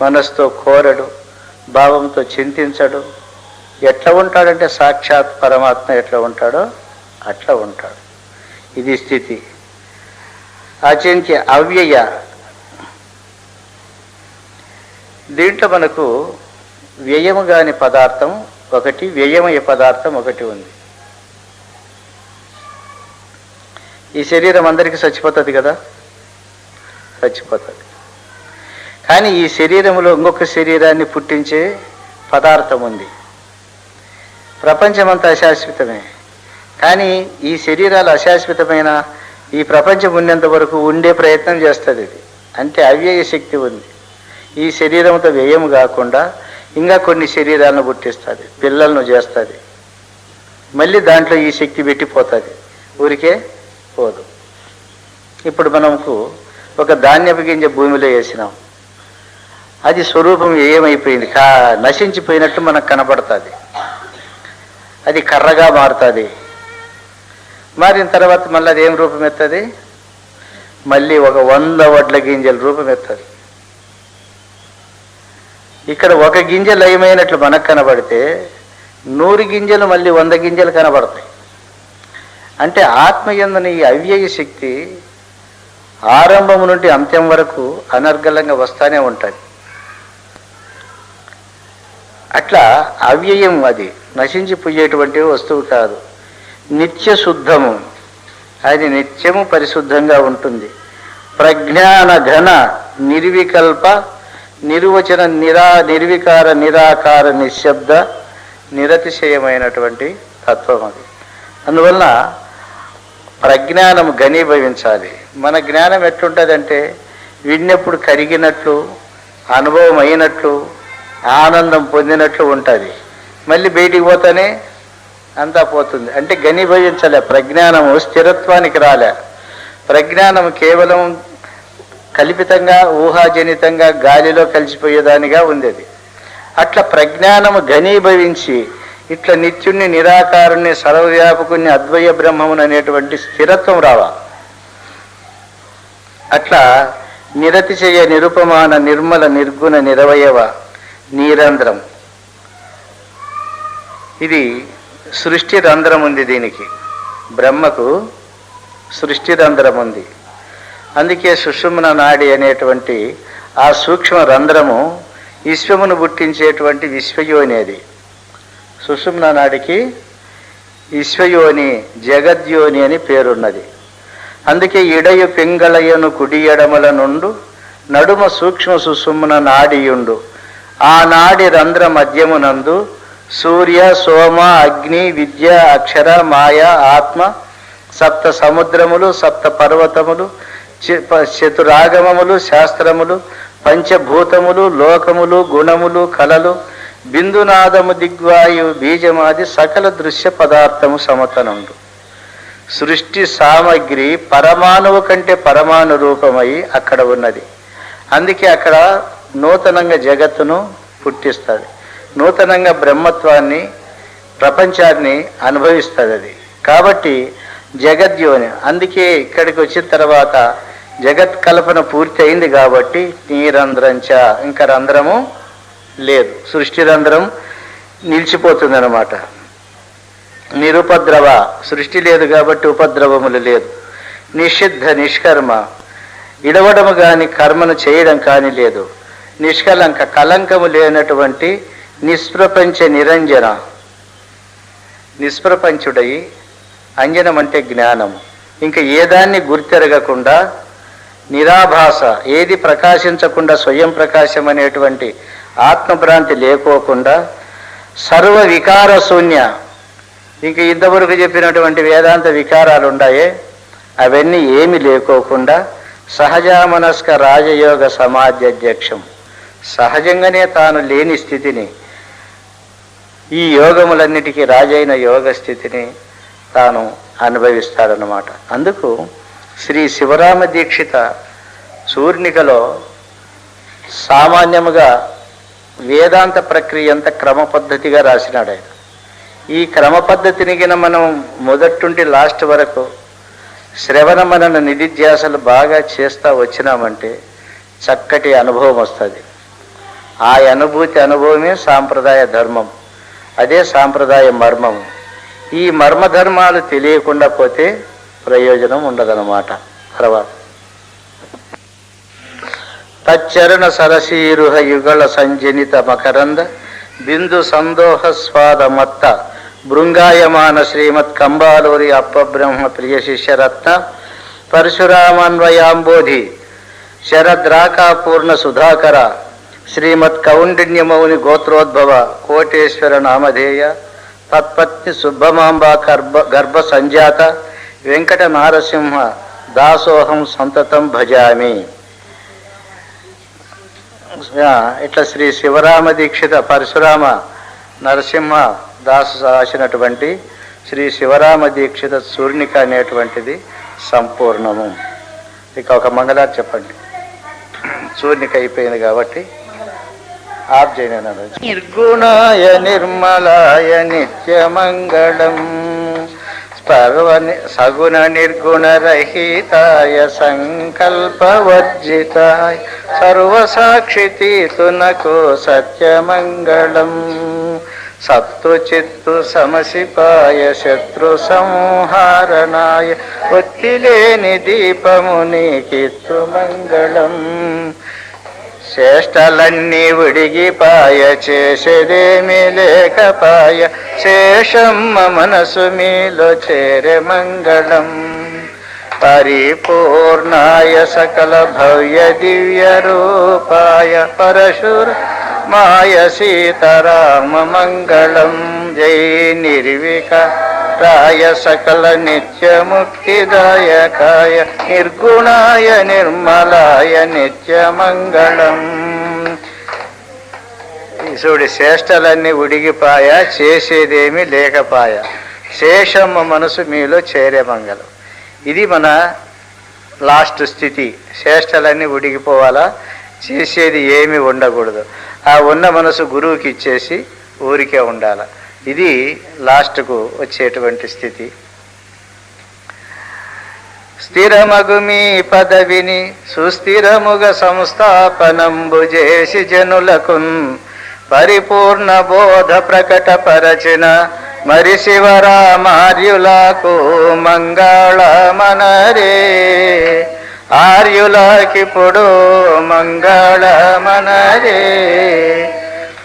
మనసుతో కోరడు, భావంతో చింతించడు. ఎట్లా ఉంటాడంటే సాక్షాత్ పరమాత్మ ఎట్లా ఉంటాడో అట్లా ఉంటాడు. ఇది స్థితి. అచింత్య అవ్యయ. దీంట్లో మనకు వ్యయము కాని పదార్థం ఒకటి, వ్యయమయ పదార్థం ఒకటి ఉంది. ఈ శరీరం అందరికీ చచ్చిపోతుంది కదా, చచ్చిపోతుంది. కానీ ఈ శరీరంలో ఇంకొక శరీరాన్ని పుట్టించే పదార్థం ఉంది. ప్రపంచమంతా అశాశ్వతమే, కానీ ఈ శరీరాలు అశాశ్వతమైన ఈ ప్రపంచం ఉన్నంత వరకు ఉండే ప్రయత్నం చేస్తుంది. ఇది అంటే అవ్యయ శక్తి ఉంది. ఈ శరీరంతో వ్యయం కాకుండా ఇంకా కొన్ని శరీరాలను పుట్టిస్తుంది, పిల్లలను చేస్తుంది. మళ్ళీ దాంట్లో ఈ శక్తి పెట్టిపోతుంది, ఊరికే పోదు. ఇప్పుడు మనకు ఒక ధాన్యపు గింజ భూమిలో వేసినాం, అది స్వరూపం ఏమైపోయింది, నశించిపోయినట్టు మనకు కనపడుతుంది. అది కర్రగా మారుతుంది. మారిన తర్వాత మళ్ళీ అది ఏం రూపం ఎత్తది, మళ్ళీ ఒక 100 వడ్ల గింజల రూపం ఎత్తది. ఇక్కడ ఒక గింజ లయమైనట్లు మనకు కనబడితే 100 గింజలు మళ్ళీ 100 గింజలు కనబడతాయి. అంటే ఆత్మయందున ఈ అవ్యయ శక్తి ఆరంభం నుండి అంత్యం వరకు అనర్గళంగా వస్తూనే ఉంటుంది. అట్లా అవ్యయం, అది నశించిపోయేటువంటి వస్తువు కాదు. నిత్య శుద్ధము, అది నిత్యము పరిశుద్ధంగా ఉంటుంది. ప్రజ్ఞాన ఘన నిర్వికల్ప నిర్వచన నిర్వికార నిరాకార నిశ్శబ్ద నిరతిశయమైనటువంటి తత్వం అది. అందువలన ప్రజ్ఞానం ఘనీభవించాలి. మన జ్ఞానం ఎట్లుంటుందంటే విన్నప్పుడు కరిగినట్లు, అనుభవం అయినట్లు, ఆనందం పొందినట్లు ఉంటుంది. మళ్ళీ బయటికి పోతానే అంతా పోతుంది. అంటే ఘనీభవించలే, ప్రజ్ఞానము స్థిరత్వానికి రాలే. ప్రజ్ఞానం కేవలం కల్పితంగా, ఊహాజనితంగా గాలిలో కలిసిపోయేదానిగా ఉంది అది. అట్లా ప్రజ్ఞానము ఘనీభవించి ఇట్లా నిత్యుణ్ణి, నిరాకారుణ్ణి, సర్వవ్యాపకుణ్ణి, అద్వయ బ్రహ్మమును అనేటువంటి స్థిరత్వం రావాలి. అట్లా నిరతిశయ నిరుపమాన నిర్మల నిర్గుణ నిరవయవ నీరంధ్రం. ఇది సృష్టి రంధ్రం ఉంది. దీనికి బ్రహ్మకు సృష్టి రంధ్రం ఉంది. అందుకే సుషుమ్న నాడి అనేటువంటి ఆ సూక్ష్మ రంధ్రము విశ్వమును పుట్టించేటువంటి విశ్వయోని. అది సుషుమ్న నాడికి విశ్వయోని, జగద్యోని అని పేరున్నది. అందుకే ఇడయు పింగళయను కుడి ఎడమల నుండు నడుమ సూక్ష్మ సుషుమ్న నాడియుండు. ఆ నాడి రంధ్ర మధ్యమునందు సూర్య, సోమ, అగ్ని, విద్య, అక్షర, మాయ, ఆత్మ, సప్త సముద్రములు, సప్త పర్వతములు, చతురాగమములు, శాస్త్రములు, పంచభూతములు, లోకములు, గుణములు, కళలు, బిందునాదము, దిగ్వాయు, బీజమాది సకల దృశ్య పదార్థము సమతనుండు. సృష్టి సామగ్రి పరమాణువు కంటే పరమాణు రూపమై అక్కడ ఉన్నది. అందుకే అక్కడ నూతనంగా జగత్తును పుట్టిస్తుంది, నూతనంగా బ్రహ్మత్వాన్ని, ప్రపంచాన్ని అనుభవిస్తుంది అది. కాబట్టి జగద్యోని. అందుకే ఇక్కడికి వచ్చిన తర్వాత జగత్ కల్పన పూర్తి అయింది కాబట్టి నీరంధ్రంచ, ఇంకా రంధ్రము లేదు, సృష్టి రంధ్రం నిలిచిపోతుంది అన్నమాట. నిరుపద్రవ, సృష్టి లేదు కాబట్టి ఉపద్రవములు లేదు. నిషిద్ధ నిష్కర్మ, ఇడవడము కాని కర్మను చేయడం కానీ లేదు. నిష్కలంక, కలంకము లేనటువంటి నిష్ప్రపంచ నిరంజన, నిష్ప్రపంచుడై, అంజనం అంటే జ్ఞానము, ఇంకా ఏదాన్ని గుర్తెరగకుండా, నిరాభాస, ఏది ప్రకాశించకుండా స్వయం ప్రకాశం అనేటువంటి ఆత్మభ్రాంతి లేకోకుండా, సర్వ వికార శూన్య, ఇంక ఇంతవరకు చెప్పినటువంటి వేదాంత వికారాలు ఉన్నాయే అవన్నీ ఏమి లేకోకుండా, సహజామనస్క రాజయోగ సమాధ్యధ్యక్షం, సహజంగానే తాను లేని స్థితిని, ఈ యోగములన్నిటికీ రాజైన యోగ స్థితిని తాను అనుభవిస్తాడన్నమాట. అందుకు శ్రీ శివరామ దీక్షిత సూర్ణికలో సామాన్యముగా వేదాంత ప్రక్రియ అంతా క్రమ పద్ధతిగా రాసినాడు ఆయన. ఈ క్రమ పద్ధతిని గిన మనం మొదటి లాస్ట్ వరకు శ్రవణ మనన నిధిధ్యాసలు బాగా చేస్తూ వచ్చినామంటే చక్కటి అనుభవం వస్తుంది. ఆ అనుభవమే సాంప్రదాయ ధర్మం, అదే సాంప్రదాయ మర్మం. ఈ మర్మధర్మాలు తెలియకుండా పోతే ప్రయోజనం ఉండదన్నమాట. తర్వాత తచ్చరణ సరసీరుహ యుగళ సంజనిత మకరంద బిందు సందోహ స్వాద మత్త బృంగాయమాన శ్రీమత్ కంబాలూరి అప్పబ్రహ్మ ప్రియ శిష్యరత్న పరశురామన్వయాంబోధి శరద్రాకాపూర్ణ సుధాకర శ్రీమత్ కౌండిన్యమౌని గోత్రోద్భవ కోటేశ్వర నామధేయ తత్పత్ని సుబ్బమాంబ గర్భ సంజాత వెంకట నారసింహ దాసోహం సంతతం భజామి. ఇట్లా శ్రీ శివరామ దీక్షిత పరశురామ నరసింహ దాసు రాసినటువంటి శ్రీ శివరామ దీక్షిత సూర్ణిక అనేటువంటిది సంపూర్ణము. ఇక ఒక మంగళారు చెప్పండి. సూర్ణిక అయిపోయింది కాబట్టి ఆప్ చేయన. నిర్గుణాయ నిర్మలాయ నిత్యమంగళం సగుణ నిర్గుణ రహితాయ సంకల్పవర్జితాయ సర్వసాక్షితీతునకు సత్యమంగళం సత్తు చిత్తు సమసిపాయ శత్రు సంహారణాయ ఒత్తిలేని దీపముని కిత్తు మంగళం శ్రేష్టలన్నీ ఉడిగిపాయ చేసేదేమీ లేకపాయ శేషమ్మ మనసు మీలో చేరే మంగళం పరిపూర్ణాయ సకల భవ్య దివ్య రూపాయ పరశుర మాయ సీతారామ మంగళం జై నిర్వికారాయ సకల నిత్య ముక్తిదాయకాయ నిర్గుణాయ నిర్మలాయ నిత్య మంగళం. చూడు, శ్రేష్టలన్నీ ఉడిగిపాయ చేసేదేమీ లేకపాయ శేషమ్మ మనసు మీలో చేరే మంగళం. ఇది మన లాస్ట్ స్థితి. శ్రేష్టలన్నీ ఉడిగిపోవాలా, చేసేది ఏమి ఉండకూడదు. ఆ ఉన్న మనసు గురువుకి ఇచ్చేసి ఊరికే ఉండాల. ఇది లాస్ట్కు వచ్చేటువంటి స్థితి. స్థిరమగు మీ పదవిని సుస్థిరముగ సంస్థాపనంబు చేసి జనులకున్ పరిపూర్ణ బోధ ప్రకటపరచిన మరి శివరామార్యులకు మంగళమనరే ఆర్యులకిప్పుడు మంగళమనరే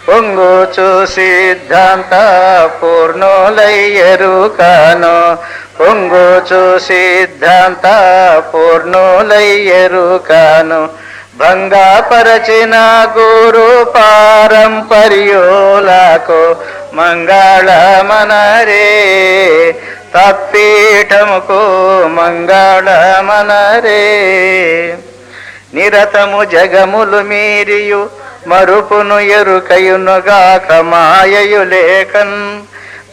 పొంగుచు సిద్ధాంత పూర్ణులయ్యరు కాను పొంగుచు సిద్ధాంత పూర్ణులయ్యరు కాను భంగపరచిన గురు పారంపర్యులకు మంగళమనరే తత్పీఠముకు మంగళమనరే నిరతము జగములు మీరియు మరుపును ఎరుకయునుగాక మాయయు లేకన్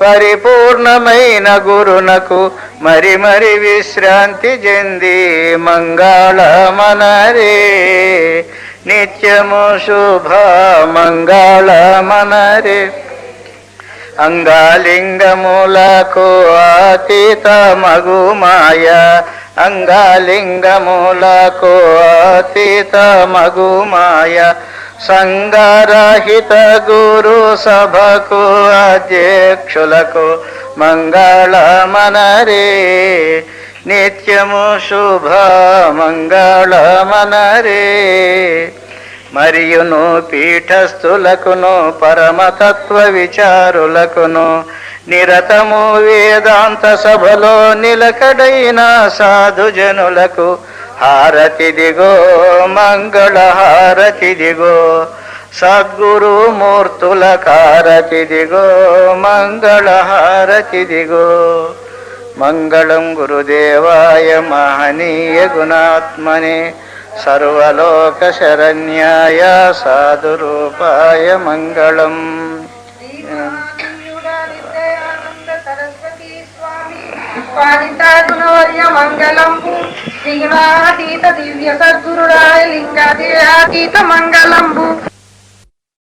పరిపూర్ణమైన గురునకు మరి మరి విశ్రాంతి చెంది మంగళమనరే నిత్యము శుభ మంగళమనరే అంగాలింగములకు అతీత మగు మాయ అంగాలింగములకు అతీత మగు మాయ సంగరహిత గురు సభకు అధ్యక్షులకు మంగళమనరే నిత్యము శుభ మంగళమనరే మరియును పీఠస్థులకును పరమతత్వ విచారులకును నిరతము వేదాంత సభలో నిలకడైన సాధుజనులకు హారతి దిగో మంగళ హారతి దిగో సద్గురు మూర్తుల హారతి దిగో మంగళ హారతి దిగో మంగళం గురుదేవాయ మహనీయ గుణాత్మనే సర్వలోక శరణ్యాయ సాధురూపాయ మంగళం. పాలితాగుణవర్య మంగళంబు శ్రీగుణాతీత దివ్య సద్గురురాయ లింగదేహాతీత మంగళంబు